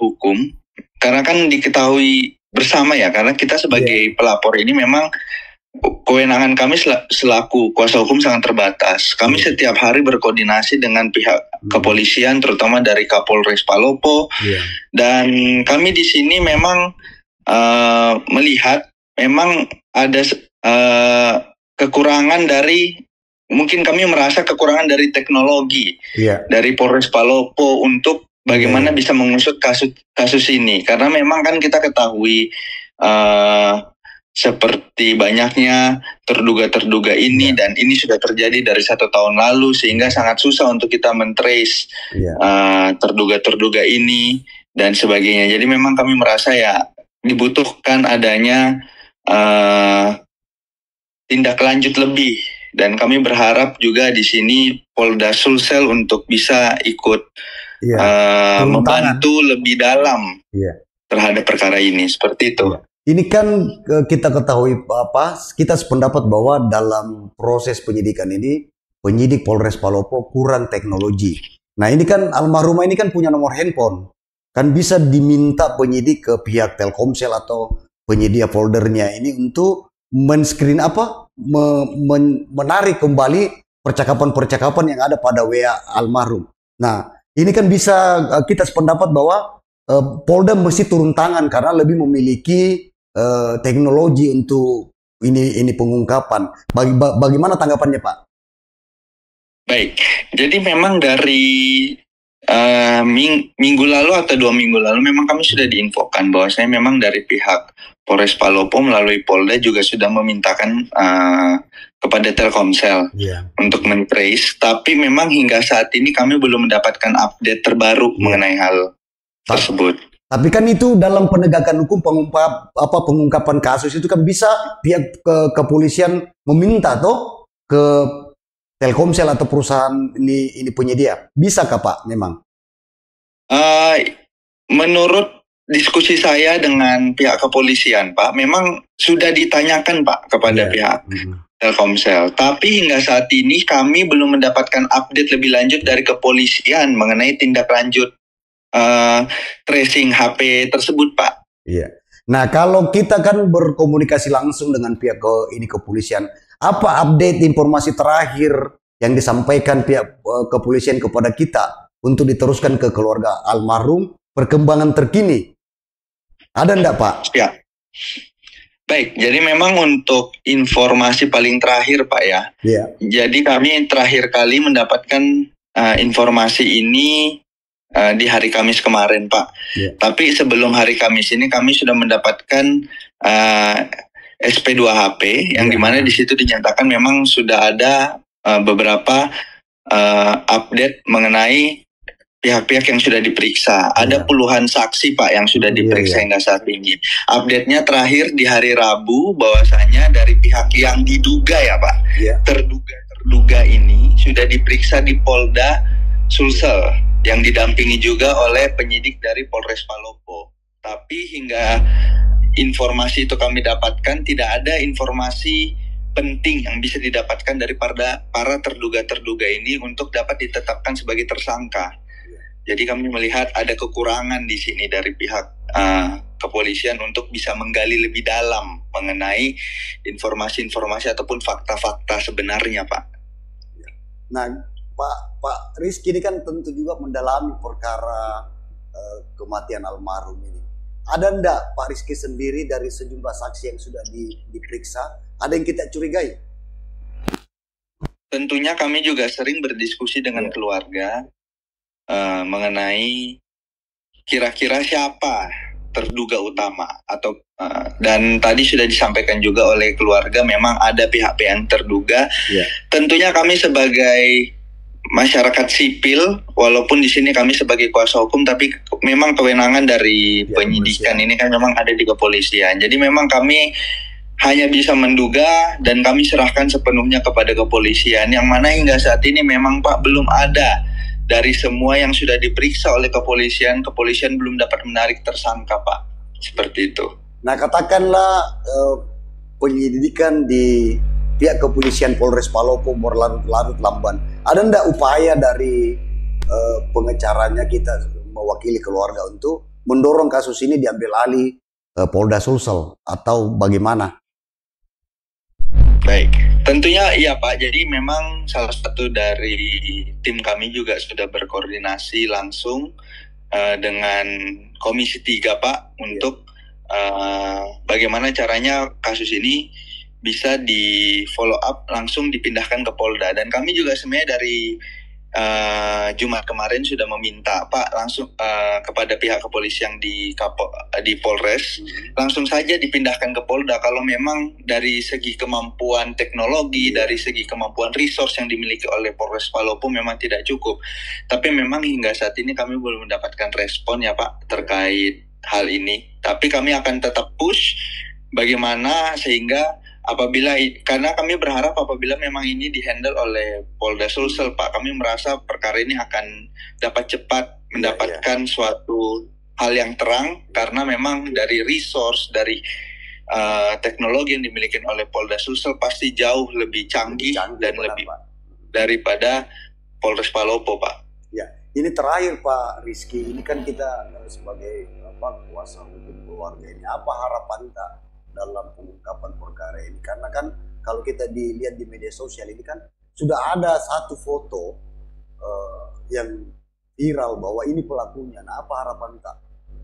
hukum, karena kan diketahui bersama ya, karena kita sebagai pelapor ini memang kewenangan kami selaku kuasa hukum sangat terbatas. Kami setiap hari berkoordinasi dengan pihak kepolisian, terutama dari Kapolres Palopo, dan kami di sini memang melihat memang ada kekurangan dari, mungkin kami merasa kekurangan dari teknologi dari Polres Palopo untuk bagaimana bisa mengusut kasus ini, karena memang kan kita ketahui seperti banyaknya terduga ini dan ini sudah terjadi dari 1 tahun lalu, sehingga sangat susah untuk kita men-trace terduga ini dan sebagainya. Jadi memang kami merasa ya dibutuhkan adanya tindak lanjut lebih, dan kami berharap juga di sini Polda Sulsel untuk bisa ikut membantu lebih dalam terhadap perkara ini, seperti itu. Ini kan kita ketahui kita sependapat bahwa dalam proses penyidikan ini penyidik Polres Palopo kurang teknologi. Nah ini kan almarhumah ini kan punya nomor handphone, kan bisa diminta penyidik ke pihak Telkomsel atau penyedia foldernya ini untuk men-screen menarik kembali percakapan-percakapan yang ada pada WA almarhum. Nah ini kan bisa kita sependapat bahwa Polda mesti turun tangan karena lebih memiliki teknologi untuk ini pengungkapan. Bagaimana tanggapannya Pak? Baik, jadi memang dari minggu lalu atau 2 minggu lalu memang kami sudah diinfokan bahwasanya memang dari pihak Polres Palopo melalui Polda juga sudah memintakan kepada Telkomsel untuk men-trace, tapi memang hingga saat ini kami belum mendapatkan update terbaru mengenai hal tersebut. Tapi kan itu dalam penegakan hukum pengungkapan kasus itu kan bisa pihak kepolisian meminta ke Telkomsel atau perusahaan ini penyedia. Bisakah Pak memang? Menurut diskusi saya dengan pihak kepolisian Pak, memang sudah ditanyakan Pak kepada pihak Telkomsel. Tapi hingga saat ini kami belum mendapatkan update lebih lanjut dari kepolisian mengenai tindak lanjut tracing HP tersebut Pak. Iya. Nah kalau kita kan berkomunikasi langsung dengan pihak kepolisian, apa update informasi terakhir yang disampaikan pihak kepolisian kepada kita untuk diteruskan ke keluarga almarhum, perkembangan terkini? Ada enggak Pak? Ya. Baik, jadi memang untuk informasi paling terakhir Pak ya. Jadi kami terakhir kali mendapatkan informasi ini di hari Kamis kemarin Pak. Tapi sebelum hari Kamis ini kami sudah mendapatkan SP2HP yang dimana di situ dinyatakan memang sudah ada beberapa update mengenai pihak-pihak yang sudah diperiksa. Ada puluhan saksi Pak yang sudah diperiksa hingga saat ini. Update-nya terakhir di hari Rabu bahwasanya dari pihak yang diduga ya Pak, terduga ini sudah diperiksa di Polda Sulsel yang didampingi juga oleh penyidik dari Polres Palopo. Tapi hingga informasi itu kami dapatkan, tidak ada informasi penting yang bisa didapatkan dari para terduga ini untuk dapat ditetapkan sebagai tersangka. Jadi kami melihat ada kekurangan di sini dari pihak kepolisian untuk bisa menggali lebih dalam mengenai informasi-informasi ataupun fakta-fakta sebenarnya Pak. Nah Pak Rizky ini kan tentu juga mendalami perkara kematian almarhum ini. Ada enggak Pak Rizky sendiri dari sejumlah saksi yang sudah diperiksa, ada yang kita curigai? Tentunya kami juga sering berdiskusi dengan keluarga mengenai kira-kira siapa terduga utama atau dan tadi sudah disampaikan juga oleh keluarga memang ada pihak-pihak yang terduga. Tentunya kami sebagai masyarakat sipil, walaupun di sini kami sebagai kuasa hukum, tapi memang kewenangan dari penyidikan ini kan memang ada di kepolisian. Jadi memang kami hanya bisa menduga dan kami serahkan sepenuhnya kepada kepolisian, yang mana hingga saat ini memang Pak belum ada dari semua yang sudah diperiksa oleh kepolisian belum dapat menarik tersangka Pak. Seperti itu. Nah katakanlah penyidikan di pihak kepolisian Polres Palopo berlarut-larut lamban. Ada enggak upaya dari pengacaranya kita mewakili keluarga untuk mendorong kasus ini diambil alih Polda Sulsel atau bagaimana? Baik, tentunya iya Pak. Jadi memang salah satu dari tim kami juga sudah berkoordinasi langsung dengan Komisi 3 Pak untuk bagaimana caranya kasus ini bisa di follow up langsung dipindahkan ke Polda. Dan kami juga sebenarnya dari Jumat kemarin sudah meminta Pak langsung kepada pihak kepolisian di Polres langsung saja dipindahkan ke Polda kalau memang dari segi kemampuan teknologi, dari segi kemampuan resource yang dimiliki oleh Polres Palopo memang tidak cukup. Tapi memang hingga saat ini kami belum mendapatkan respon ya Pak terkait hal ini. Tapi kami akan tetap push bagaimana sehingga karena kami berharap apabila memang ini dihandle oleh Polda Sulsel Pak, kami merasa perkara ini akan dapat cepat mendapatkan suatu hal yang terang karena memang dari resource, dari teknologi yang dimiliki oleh Polda Sulsel pasti jauh lebih canggih dan lebih daripada Polres Palopo Pak. Ya, ini terakhir Pak Rizky, ini kan kita sebagai kuasa hukum keluarga ini, apa harapan kita dalam pengungkapan perkara ini? Karena kan kalau kita dilihat di media sosial ini kan sudah ada satu foto yang viral bahwa ini pelakunya. Nah, apa harapan kita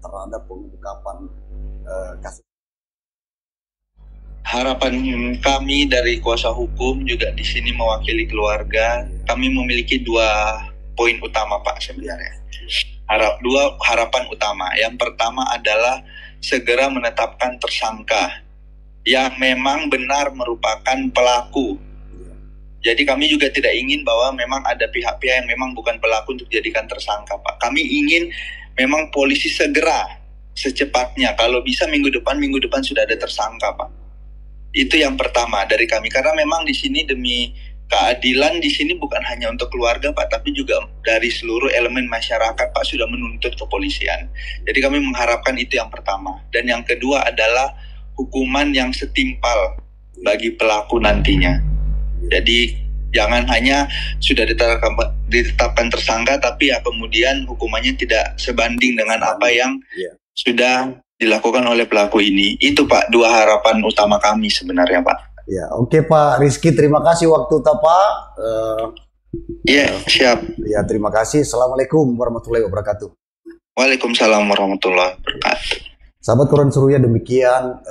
terhadap pengungkapan kasus? Harapan kami dari kuasa hukum juga di sini mewakili keluarga. Kami memiliki 2 poin utama Pak sebenarnya. Dua harapan utama. Yang pertama adalah segera menetapkan tersangka yang memang benar merupakan pelaku. Jadi kami juga tidak ingin bahwa memang ada pihak-pihak yang memang bukan pelaku untuk dijadikan tersangka Pak. Kami ingin memang polisi segera secepatnya, kalau bisa minggu depan sudah ada tersangka Pak. Itu yang pertama dari kami, karena memang di sini demi keadilan di sini bukan hanya untuk keluarga Pak, tapi juga dari seluruh elemen masyarakat Pak sudah menuntut kepolisian. Jadi kami mengharapkan itu yang pertama. Dan yang kedua adalah hukuman yang setimpal bagi pelaku nantinya. Jadi jangan hanya sudah ditetapkan tersangka, tapi ya kemudian hukumannya tidak sebanding dengan apa yang sudah dilakukan oleh pelaku ini. Itu Pak 2 harapan utama kami sebenarnya Pak. Ya, oke Pak Rizky, terima kasih waktu Pak. Iya, siap. Ya, terima kasih. Assalamualaikum warahmatullahi wabarakatuh. Waalaikumsalam warahmatullahi wabarakatuh. Sahabat Koran Suruya, demikian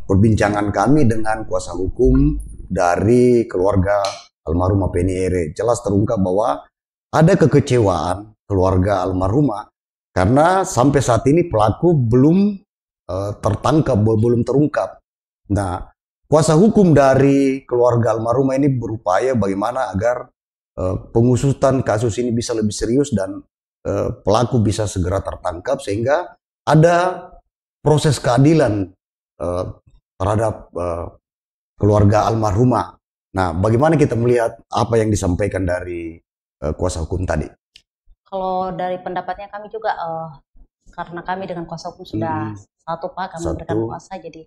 perbincangan kami dengan kuasa hukum dari keluarga almarhumah Penny Ere. Jelas terungkap bahwa ada kekecewaan keluarga almarhumah karena sampai saat ini pelaku belum tertangkap, belum terungkap. Nah, kuasa hukum dari keluarga almarhumah ini berupaya bagaimana agar pengusutan kasus ini bisa lebih serius dan pelaku bisa segera tertangkap sehingga ada proses keadilan terhadap keluarga almarhumah. Nah, bagaimana kita melihat apa yang disampaikan dari kuasa hukum tadi? Kalau dari pendapatnya kami juga karena kami dengan kuasa hukum sudah satu Pak, kami memberikan kuasa, jadi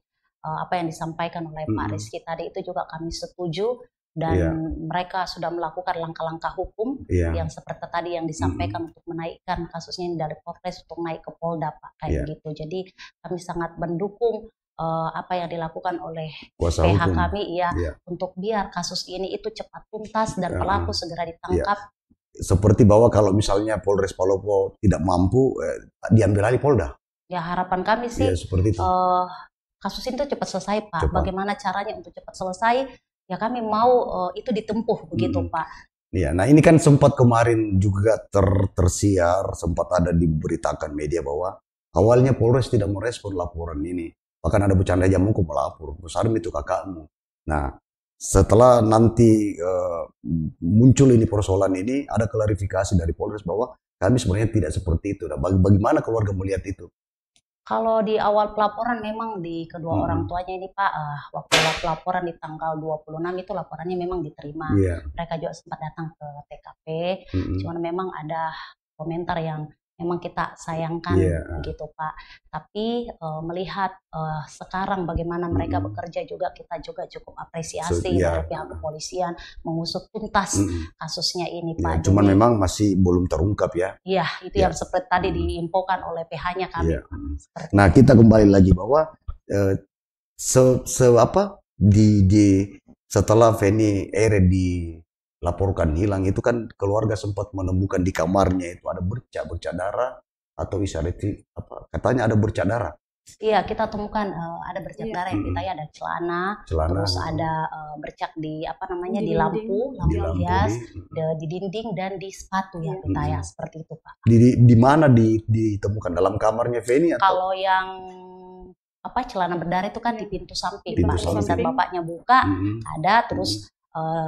apa yang disampaikan oleh Pak Rizky tadi itu juga kami setuju dan mereka sudah melakukan langkah-langkah hukum yang seperti tadi yang disampaikan untuk menaikkan kasusnya dari Polres untuk naik ke Polda Pak, kayak gitu. Jadi kami sangat mendukung apa yang dilakukan oleh kuasa pihak hukum kami untuk biar kasus ini itu cepat tuntas dan pelaku segera ditangkap. Seperti bahwa kalau misalnya Polres Palopo tidak mampu diambil alih Polda. Ya, harapan kami sih seperti itu. Kasus itu cepat selesai Pak. Bagaimana caranya untuk cepat selesai? Ya kami mau itu ditempuh begitu Pak. Ya, nah ini kan sempat kemarin juga tersiar, sempat ada diberitakan media bahwa awalnya Polres tidak merespon laporan ini. Bahkan ada bercanda jamuku melapor, Sarm itu kakakmu. Nah, setelah nanti muncul ini persoalan ini, ada klarifikasi dari Polres bahwa kami sebenarnya tidak seperti itu. Nah, bagaimana keluarga melihat itu? Kalau di awal pelaporan memang di kedua orang tuanya ini Pak, waktu pelaporan di tanggal 26 itu laporannya memang diterima. Mereka juga sempat datang ke TKP, cuman memang ada komentar yang memang kita sayangkan begitu Pak. Tapi melihat sekarang bagaimana mereka bekerja juga, kita juga cukup apresiasi dari pihak kepolisian mengusut tuntas kasusnya ini Pak. Cuman memang masih belum terungkap ya. Iya, itu yang seperti tadi diinfokan oleh PH-nya kami. Nah, kita kembali lagi bahwa setelah Feni Ere dilaporkan hilang itu kan keluarga sempat menemukan di kamarnya itu ada bercak darah atau katanya ada bercak darah. Iya, kita temukan ada bercak darah yang kita ada celana, terus ada bercak di di lampu hias, di dinding dan di sepatu ya kita ya, seperti itu Pak. Di mana ditemukan, dalam kamarnya Feni atau? Kalau yang celana berdarah itu kan di pintu samping Pak. Saat bapaknya buka ada terus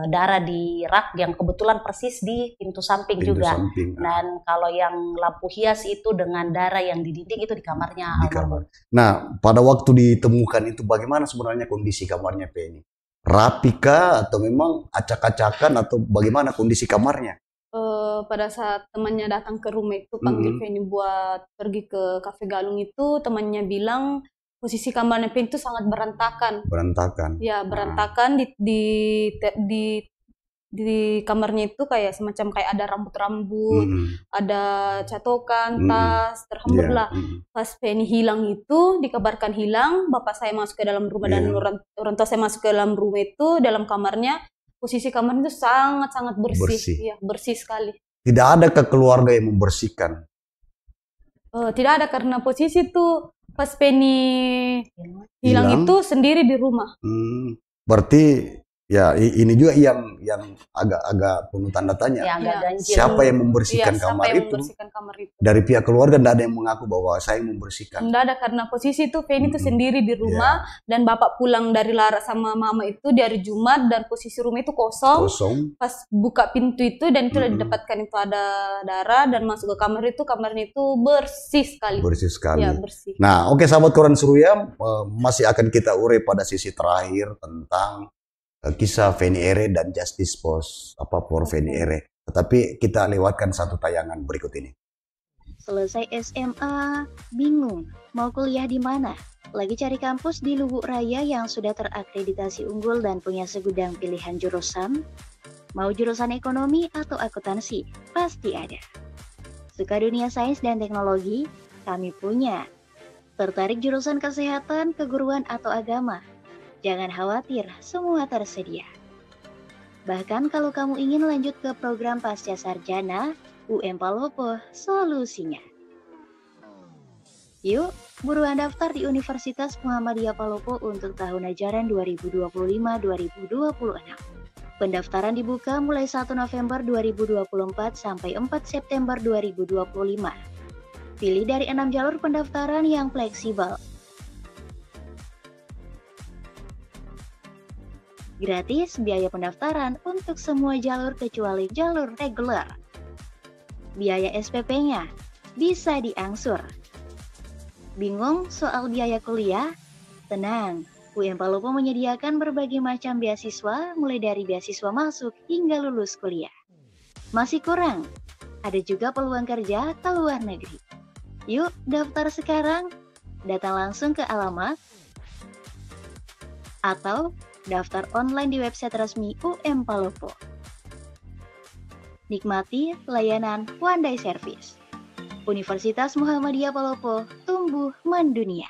darah di rak yang kebetulan persis di pintu samping juga. Dan kalau yang lampu hias itu dengan darah yang di dinding itu di kamarnya almarhum. Nah, pada waktu ditemukan itu bagaimana sebenarnya kondisi kamarnya Feni? Rapi kah atau memang acak-acakan atau bagaimana kondisi kamarnya? Pada saat temannya datang ke rumah itu panggil Feni buat pergi ke Cafe Galung itu, temannya bilang posisi kamarnya Feni itu sangat berantakan. Ya, berantakan di kamarnya itu kayak semacam kayak ada rambut-rambut, ada catokan, tas, terhambur lah. Pas Feni hilang itu, dikabarkan hilang, bapak saya masuk ke dalam rumah dan orang tua saya masuk ke dalam rumah itu, dalam kamarnya, posisi kamar itu sangat-sangat bersih. Ya, bersih sekali. Tidak ada ke keluarga yang membersihkan? Tidak ada, karena posisi itu pas Feni hilang itu sendiri di rumah. Berarti ya ini juga yang agak penuh tanda tanya. Siapa yang membersihkan kamar itu? Dari pihak keluarga tidak ada yang mengaku bahwa saya membersihkan. Tidak ada, karena posisi itu Feni itu sendiri di rumah dan bapak pulang dari Lara sama mama itu di hari Jumat dan posisi rumah itu kosong. Pas buka pintu itu dan itu didapatkan itu ada darah dan masuk ke kamar itu, kamarnya itu bersih sekali. Bersih sekali. Ya, bersih. Nah, oke sahabat Koran Suruya, masih akan kita urai pada sisi terakhir tentang kisah Feni Ere dan Justice for Feni Ere. Tetapi kita lewatkan satu tayangan berikut ini. Selesai SMA, bingung mau kuliah di mana? Lagi cari kampus di Lubuk Raya yang sudah terakreditasi unggul dan punya segudang pilihan jurusan? Mau jurusan ekonomi atau akuntansi? Pasti ada. Suka dunia sains dan teknologi? Kami punya. Tertarik jurusan kesehatan, keguruan atau agama? Jangan khawatir, semua tersedia. Bahkan kalau kamu ingin lanjut ke program Pasca Sarjana, UM Palopo solusinya. Yuk, buruan daftar di Universitas Muhammadiyah Palopo untuk tahun ajaran 2025-2026. Pendaftaran dibuka mulai 1 November 2024 sampai 4 September 2025. Pilih dari 6 jalur pendaftaran yang fleksibel. Gratis biaya pendaftaran untuk semua jalur kecuali jalur reguler. Biaya SPP-nya bisa diangsur. Bingung soal biaya kuliah? Tenang, UM Palopo menyediakan berbagai macam beasiswa mulai dari beasiswa masuk hingga lulus kuliah. Masih kurang? Ada juga peluang kerja ke luar negeri. Yuk daftar sekarang, datang langsung ke alamat atau daftar online di website resmi UM Palopo. Nikmati layanan One Day Service. Universitas Muhammadiyah Palopo tumbuh mendunia.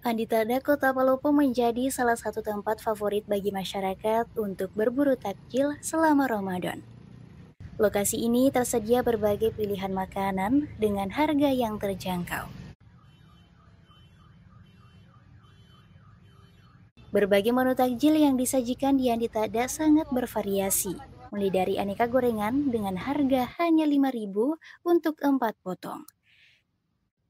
Andi Tada, Kota Palopo menjadi salah satu tempat favorit bagi masyarakat untuk berburu takjil selama Ramadan. Lokasi ini tersedia berbagai pilihan makanan dengan harga yang terjangkau. Berbagai menu takjil yang disajikan di Andi Tada sangat bervariasi, mulai dari aneka gorengan dengan harga hanya 5.000 untuk 4 potong.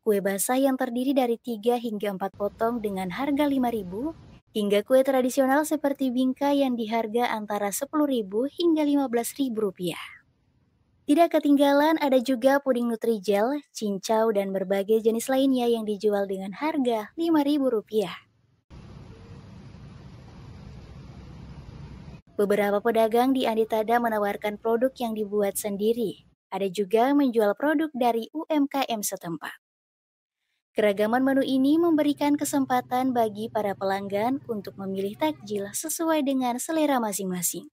Kue basah yang terdiri dari 3 hingga 4 potong dengan harga 5.000 hingga kue tradisional seperti bingka yang diharga antara Rp10.000 hingga Rp15.000. Tidak ketinggalan ada juga puding Nutrijel, cincau, dan berbagai jenis lainnya yang dijual dengan harga Rp5.000. Beberapa pedagang di Andi Tada menawarkan produk yang dibuat sendiri. Ada juga menjual produk dari UMKM setempat. Keragaman menu ini memberikan kesempatan bagi para pelanggan untuk memilih takjil sesuai dengan selera masing-masing.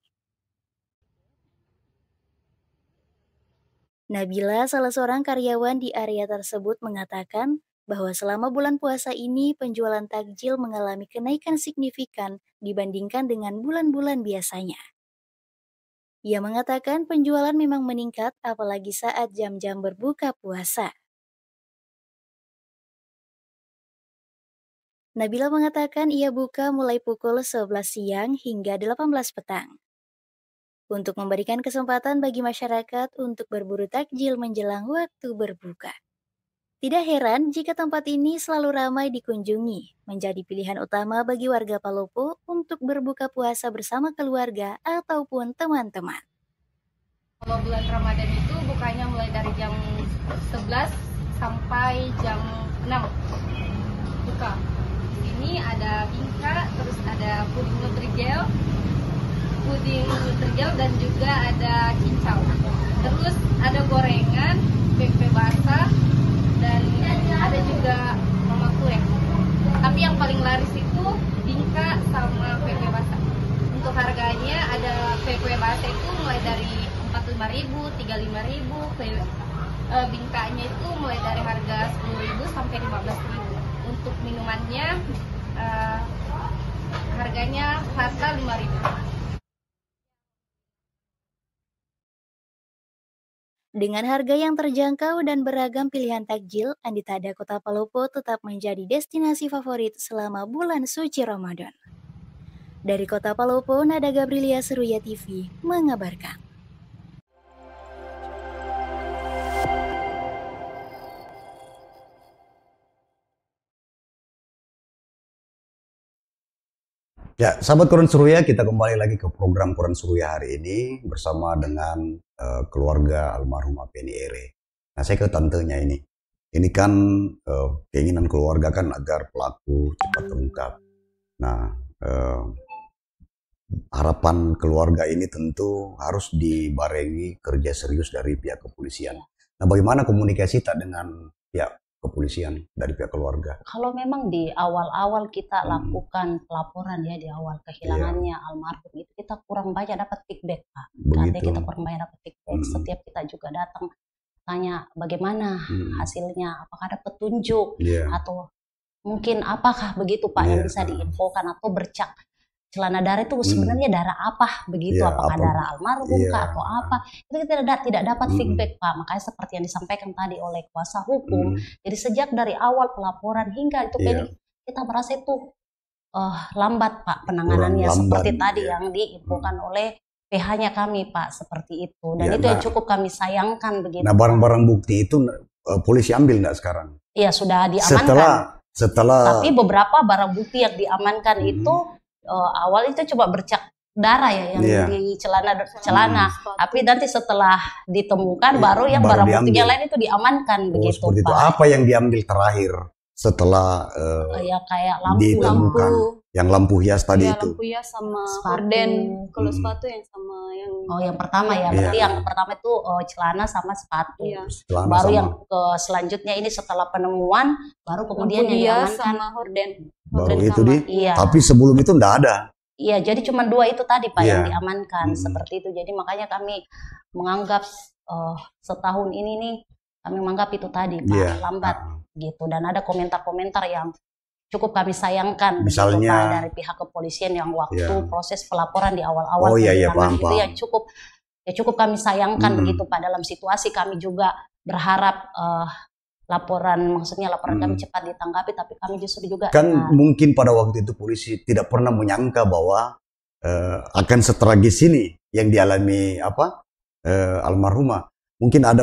Nabila, salah seorang karyawan di area tersebut, mengatakan bahwa selama bulan puasa ini penjualan takjil mengalami kenaikan signifikan dibandingkan dengan bulan-bulan biasanya. Ia mengatakan penjualan memang meningkat apalagi saat jam-jam berbuka puasa. Nabila mengatakan ia buka mulai pukul 11 siang hingga 18 petang. Untuk memberikan kesempatan bagi masyarakat untuk berburu takjil menjelang waktu berbuka. Tidak heran jika tempat ini selalu ramai dikunjungi, menjadi pilihan utama bagi warga Palopo untuk berbuka puasa bersama keluarga ataupun teman-teman. Kalau bulan Ramadan itu bukanya mulai dari jam 11 sampai jam 6 buka. Di sini ada bingka, terus ada puding Nutrijel dan juga ada cincau. Terus ada gorengan, pempek basah, dan ada juga mama kue. Tapi yang paling laris itu bingka sama pempek basah. Untuk harganya ada pempek basah itu mulai dari Rp45.000, Rp35.000. Bingkanya itu mulai dari harga Rp10.000 sampai Rp15.000. Untuk minumannya harganya rata Rp5.000. Dengan harga yang terjangkau dan beragam pilihan takjil, Andi Tada Kota Palopo tetap menjadi destinasi favorit selama bulan suci Ramadan. Dari Kota Palopo, Nada Gabrilia, Seruya TV mengabarkan. Ya, sahabat Koran Seruya, kita kembali lagi ke program Koran Seruya hari ini bersama dengan keluarga almarhumah Penny Ere. Nah, saya ke tantenya ini. Ini kan keinginan keluarga kan agar pelaku cepat terungkap. Nah, harapan keluarga ini tentu harus dibarengi kerja serius dari pihak kepolisian. Nah, bagaimana komunikasi tak dengan pihak kepolisian dari pihak keluarga? Kalau memang di awal-awal kita lakukan pelaporan ya, di awal kehilangannya almarhum itu kita kurang banyak dapat feedback, Pak. Karena kita kurang banyak dapat feedback. Setiap kita juga datang tanya bagaimana hasilnya, apakah ada petunjuk atau mungkin apakah begitu Pak yang bisa diinfokan, atau bercak celana darah itu sebenarnya darah apa begitu, apakah darah almarhum kah atau apa, itu kita tidak dapat feedback Pak. Makanya seperti yang disampaikan tadi oleh kuasa hukum, jadi sejak dari awal pelaporan hingga itu kita merasa itu lambat Pak penanganannya, seperti tadi yang diinfokan oleh PH-nya kami Pak, seperti itu, dan itu yang cukup kami sayangkan begitu. Nah, barang-barang bukti itu polisi ambil nggak sekarang? Iya, sudah diamankan. Setelah tapi beberapa barang bukti yang diamankan itu awal itu coba bercak darah ya yang di celana, tapi nanti setelah ditemukan baru yang barang buktinya lain itu diamankan begitu seperti Pak. Itu. Apa yang diambil terakhir setelah ya kayak lampu, ditemukan yang lampu hias tadi itu? Lampu hias sama horden. Kalau sepatu yang sama yang yang pertama ya, berarti yang pertama itu celana sama sepatu. Baru yang selanjutnya ini setelah penemuan baru kemudian yang diamankan sama horden. Baru itu tapi sebelum itu enggak ada. Iya, jadi cuma 2 itu tadi Pak yang diamankan, seperti itu. Jadi makanya kami menganggap setahun ini nih, kami menganggap itu tadi Pak lambat gitu. Dan ada komentar-komentar yang cukup kami sayangkan, misalnya begitu, Pak, dari pihak kepolisian yang waktu proses pelaporan di awal-awal itu yang cukup kami sayangkan begitu Pak. Dalam situasi kami juga berharap laporan kami cepat ditanggapi, tapi kami justru juga mungkin pada waktu itu polisi tidak pernah menyangka bahwa akan setragis ini yang dialami almarhumah. Mungkin ada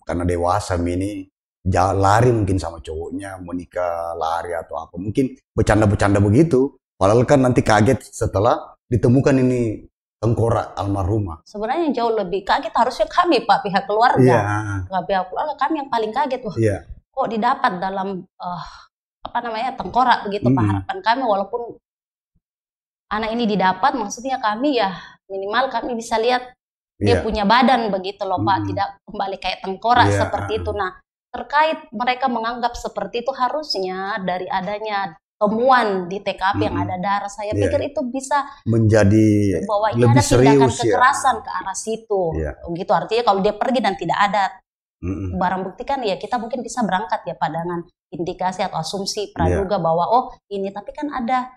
karena dewasa ini lari mungkin sama cowoknya, menikah lari atau apa, mungkin bercanda-bercanda begitu, Padahal kan nanti kaget setelah ditemukan ini tengkorak almarhumah. Sebenarnya yang jauh lebih kaget harusnya kami, Pak, pihak keluarga. Pihak keluarga kami yang paling kaget. Wah, kok didapat dalam tengkorak begitu, Pak. Harapan kami walaupun anak ini didapat, maksudnya kami ya minimal kami bisa lihat dia punya badan begitu loh, Pak. Tidak kembali kayak tengkorak seperti itu. Nah, terkait mereka menganggap seperti itu, harusnya dari adanya temuan di TKP yang ada darah, saya pikir itu bisa menjadi bahwa lebih ada tindakan serius kekerasan ke arah situ. Gitu, artinya kalau dia pergi dan tidak ada barang bukti kan ya kita mungkin bisa berangkat ya Pak dengan indikasi atau asumsi praduga bahwa oh ini, tapi kan ada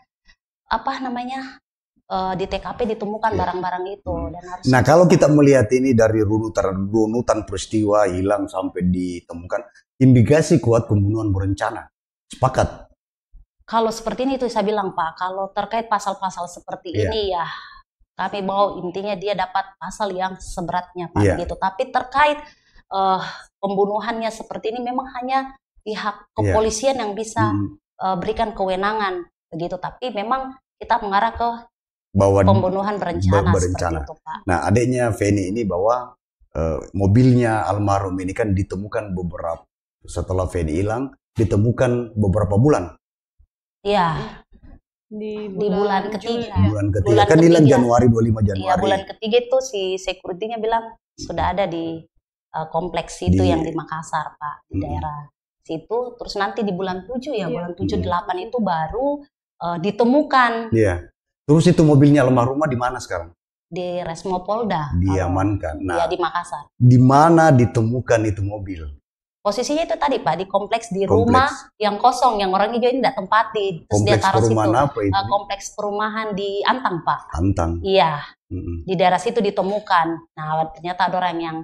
di TKP ditemukan barang-barang itu. Dan harus kalau kita melihat ini dari runutan peristiwa hilang sampai ditemukan, indikasi kuat pembunuhan berencana. Sepakat? Kalau seperti ini itu saya bilang Pak, kalau terkait pasal-pasal seperti ini ya kami bawa intinya dia dapat pasal yang seberatnya Pak gitu. Tapi terkait pembunuhannya seperti ini memang hanya pihak kepolisian yang bisa berikan kewenangan begitu. Tapi memang kita mengarah ke bahwa pembunuhan berencana. Seperti itu Pak. Nah adiknya Feni ini bahwa mobilnya almarhum ini kan ditemukan setelah Feni hilang, ditemukan beberapa bulan. Iya. Di bulan ketiga. Bulan kan hilang Januari, 25 Januari. Iya, bulan ketiga itu si security-nya bilang sudah ada di kompleks itu yang di Makassar, Pak, di daerah situ. Terus nanti di bulan 7 bulan 7-8 itu baru ditemukan. Iya. Terus itu mobilnya almarhumah di mana sekarang? Di Resmo Polda. Diamankan. Nah, di Makassar. Di mana ditemukan itu mobil? Posisinya itu tadi Pak, di kompleks di rumah yang kosong, yang orang hijau ini tidak tempati. Terus dia taruh situ. Apa itu? Kompleks perumahan di Antang Pak. Antang. Iya. Di daerah situ ditemukan. Nah ternyata ada orang yang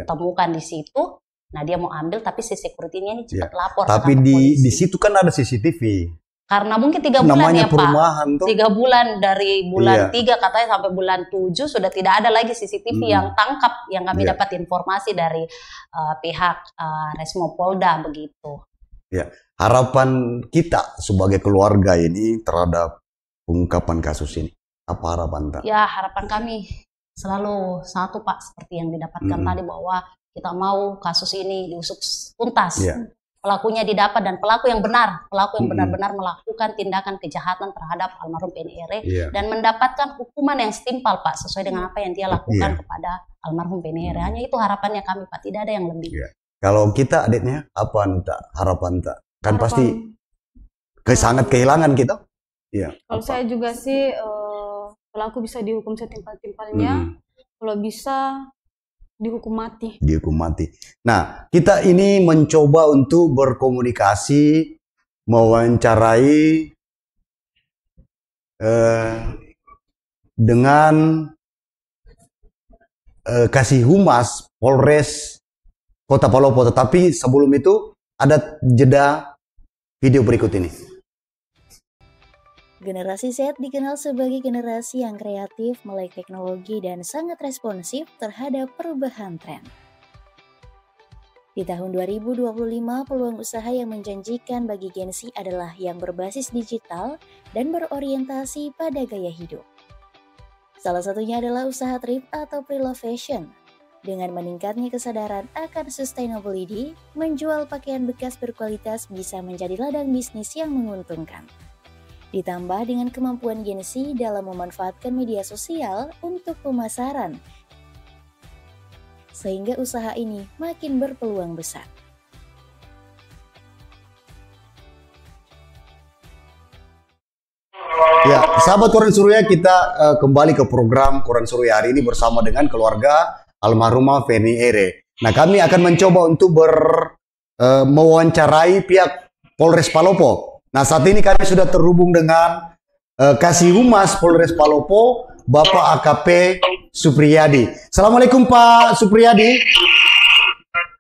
temukan di situ. Nah dia mau ambil, tapi si security-nya ini cepat lapor. Tapi di situ kan ada CCTV. Karena mungkin 3 bulan namanya ya Pak, tuh. 3 bulan dari bulan 3 katanya sampai bulan 7 sudah tidak ada lagi CCTV yang tangkap, yang kami dapat informasi dari pihak Resmo Polda begitu. Ya, harapan kita sebagai keluarga ini terhadap pengungkapan kasus ini, apa harapan Pak? Ya harapan kami selalu satu Pak, seperti yang didapatkan tadi bahwa kita mau kasus ini diusut tuntas. Pelakunya didapat dan pelaku yang benar-benar melakukan tindakan kejahatan terhadap almarhum Feni Ere dan mendapatkan hukuman yang setimpal Pak, sesuai dengan apa yang dia lakukan kepada almarhum Feni Ere. Hanya itu harapannya kami Pak, tidak ada yang lebih. Kalau kita adiknya apa harapan tak? Kan pasti sangat kehilangan kita. Kalau saya juga sih pelaku bisa dihukum setimpal-timpalnya. Kalau bisa dihukum mati. Nah, kita ini mencoba untuk berkomunikasi, mewawancarai dengan Kasih Humas Polres Kota Palopo. Tetapi sebelum itu ada jeda video berikut ini. Generasi Z dikenal sebagai generasi yang kreatif, melek teknologi, dan sangat responsif terhadap perubahan tren. Di tahun 2025, peluang usaha yang menjanjikan bagi Gen Z adalah yang berbasis digital dan berorientasi pada gaya hidup. Salah satunya adalah usaha thrift atau pre-love fashion. Dengan meningkatnya kesadaran akan sustainability, menjual pakaian bekas berkualitas bisa menjadi ladang bisnis yang menguntungkan. Ditambah dengan kemampuan Gen Z dalam memanfaatkan media sosial untuk pemasaran, sehingga usaha ini makin berpeluang besar. Ya, sahabat Koran Surya, kita kembali ke program Koran Surya hari ini bersama dengan keluarga almarhumah Feni Ere. Nah, kami akan mencoba untuk mewawancarai pihak Polres Palopo. Nah, saat ini kami sudah terhubung dengan Kasih Humas Polres Palopo, Bapak AKP Supriyadi. Assalamualaikum Pak Supriyadi.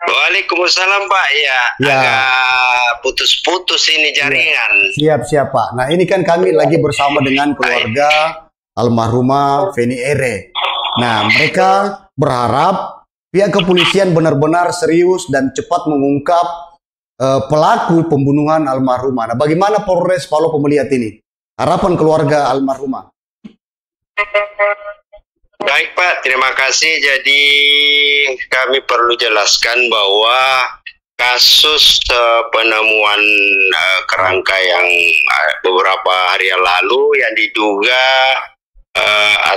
Waalaikumsalam Pak. Ya. Agak putus-putus ini jaringan. Siap Pak. Nah, ini kan kami lagi bersama dengan keluarga almarhumah Feni Ere. Nah, mereka berharap pihak kepolisian benar-benar serius dan cepat mengungkap pelaku pembunuhan almarhumah. Nah, bagaimana Polres Palopo melihat ini? harapan keluarga almarhumah. Baik Pak, terima kasih. Jadi kami perlu jelaskan bahwa kasus penemuan kerangka yang beberapa hari yang lalu yang diduga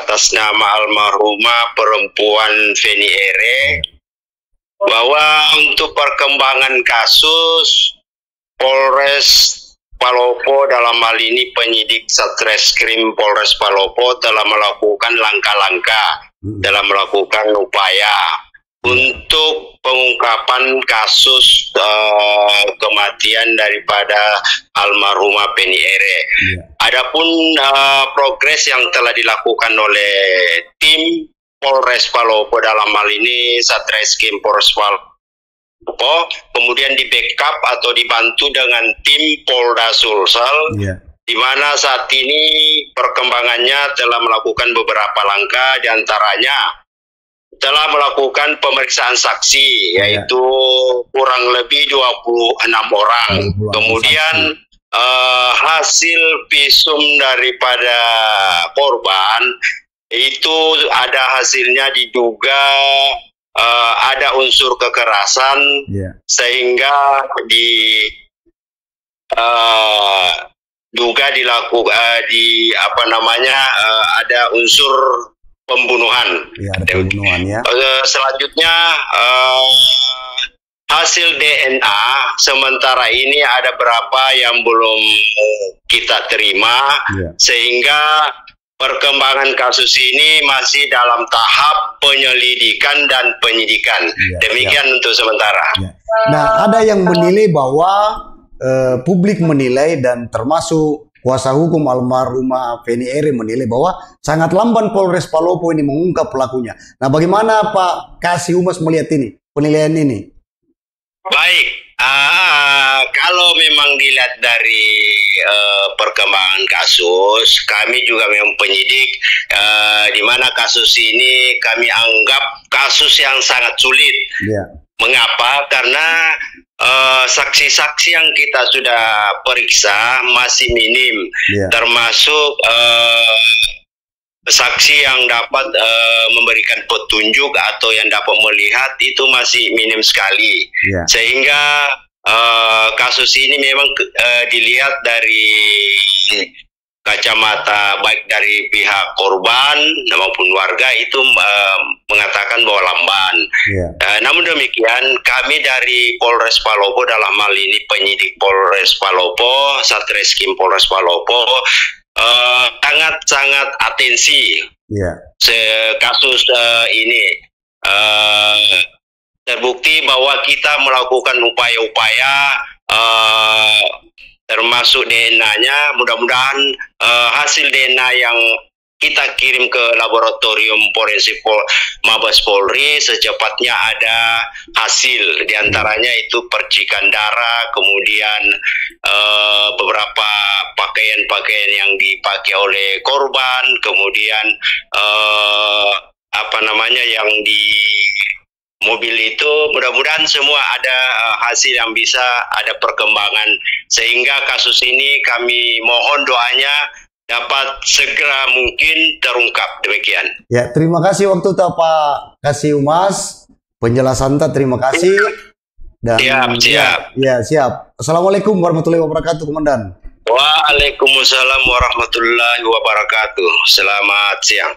atas nama almarhumah perempuan Feni Ere, bahwa untuk perkembangan kasus Polres Palopo dalam hal ini penyidik Satreskrim Polres Palopo telah melakukan langkah-langkah dalam melakukan upaya untuk pengungkapan kasus kematian daripada almarhumah Feni Ere. Adapun progres yang telah dilakukan oleh tim Polres Palopo dalam hal ini Satreskrim Polres Palopo, kemudian di backup atau dibantu dengan tim Polda Sulsel, di mana saat ini perkembangannya telah melakukan beberapa langkah, diantaranya telah melakukan pemeriksaan saksi, yaitu kurang lebih 26 orang. Kemudian hasil visum daripada korban itu ada hasilnya diduga ada unsur kekerasan, sehingga diduga dilakukan ada unsur pembunuhan. Ada pembunuhan ya. Selanjutnya hasil DNA sementara ini ada berapa yang belum kita terima, sehingga perkembangan kasus ini masih dalam tahap penyelidikan dan penyidikan. Demikian untuk sementara. Nah, ada yang menilai bahwa publik menilai dan termasuk kuasa hukum almarhumah Feni Ere menilai bahwa sangat lamban Polres Palopo ini mengungkap pelakunya. Nah, bagaimana Pak Kasih Humas melihat ini, penilaian ini? Baik, kalau memang dilihat dari perkembangan kasus, kami juga memang penyidik, di mana kasus ini kami anggap kasus yang sangat sulit. Mengapa? Karena saksi-saksi yang kita sudah periksa masih minim, termasuk saksi yang dapat memberikan petunjuk atau yang dapat melihat itu masih minim sekali, sehingga kasus ini memang dilihat dari kacamata baik dari pihak korban maupun warga itu mengatakan bahwa lamban. Namun demikian kami dari Polres Palopo dalam hal ini penyidik Polres Palopo, Satreskrim Polres Palopo sangat atensi kasus ini. Terbukti bahwa kita melakukan upaya-upaya termasuk DNA-nya, mudah-mudahan hasil DNA yang kita kirim ke laboratorium forensik Mabes Polri secepatnya ada hasil, diantaranya itu percikan darah, kemudian beberapa pakaian-pakaian yang dipakai oleh korban, kemudian yang di mobil itu, mudah-mudahan semua ada hasil yang bisa ada perkembangan, sehingga kasus ini kami mohon doanya dapat segera mungkin terungkap. Demikian. Ya, terima kasih waktu itu Pak Kasih Humas, penjelasan terima kasih. Dan siap. Ya, siap. Assalamualaikum warahmatullahi wabarakatuh, Komandan. Waalaikumsalam warahmatullahi wabarakatuh. Selamat siang.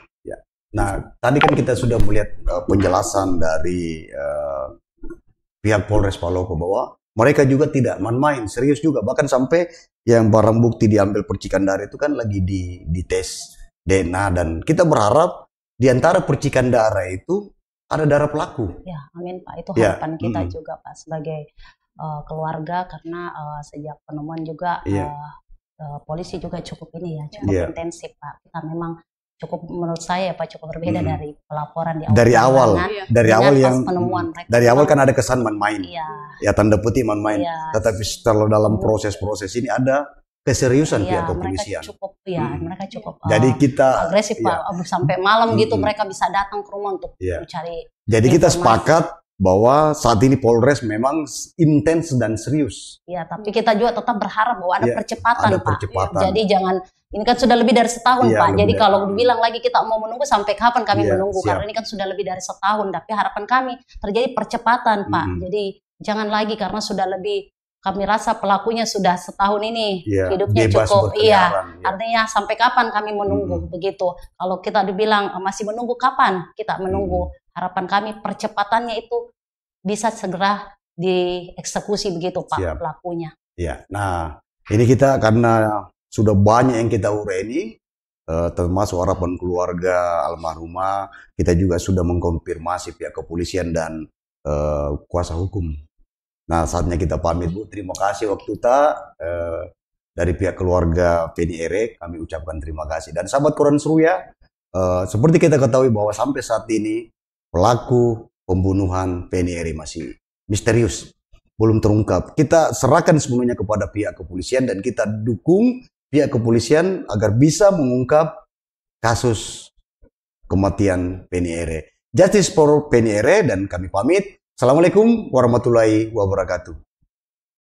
Nah, tadi kan kita sudah melihat penjelasan dari pihak Polres Palopo bahwa mereka juga tidak main-main, serius juga. Bahkan sampai yang barang bukti diambil percikan darah itu kan lagi dites DNA. Dan kita berharap di antara percikan darah itu ada darah pelaku. Ya, amin Pak. Itu harapan kita juga Pak sebagai keluarga, karena sejak penemuan juga polisi juga cukup intensif Pak. Kita memang cukup, menurut saya Pak, cukup berbeda dari pelaporan di awal. Dari awal kan ada kesan main-main. Ya, tanda putih main-main. Tetapi setelah dalam proses-proses ini ada keseriusan pihak kepolisian. Mereka cukup jadi kita agresif Pak, sampai malam gitu mereka bisa datang ke rumah untuk mencari. Jadi kita sepakat bahwa saat ini Polres memang intens dan serius. Ya, tapi kita juga tetap berharap bahwa ada percepatan, ada Pak. Percepatan. Jadi jangan, ini kan sudah lebih dari setahun, Pak. Jadi kalau dibilang lagi kita mau menunggu, sampai kapan kami menunggu? Siap. Karena ini kan sudah lebih dari setahun. Tapi harapan kami terjadi percepatan, Pak. Jadi jangan lagi, karena sudah lebih, kami rasa pelakunya sudah setahun ini hidupnya cukup, artinya sampai kapan kami menunggu begitu. Kalau kita dibilang masih menunggu, kapan kita menunggu? Harapan kami percepatannya itu bisa segera dieksekusi begitu, Pak, pelakunya. Ya, nah ini kita karena sudah banyak yang kita urai ini, termasuk harapan keluarga almarhumah, kita juga sudah mengkonfirmasi pihak kepolisian dan kuasa hukum. Nah, saatnya kita pamit, Bu. Terima kasih waktu dari pihak keluarga Feni Ere, kami ucapkan terima kasih. Dan sahabat Koran Seruya, seperti kita ketahui bahwa sampai saat ini pelaku pembunuhan Feni Ere masih misterius, belum terungkap. Kita serahkan sepenuhnya kepada pihak kepolisian dan kita dukung pihak kepolisian agar bisa mengungkap kasus kematian Feni Ere. Justice for Feni Ere, dan kami pamit. Assalamualaikum warahmatullahi wabarakatuh.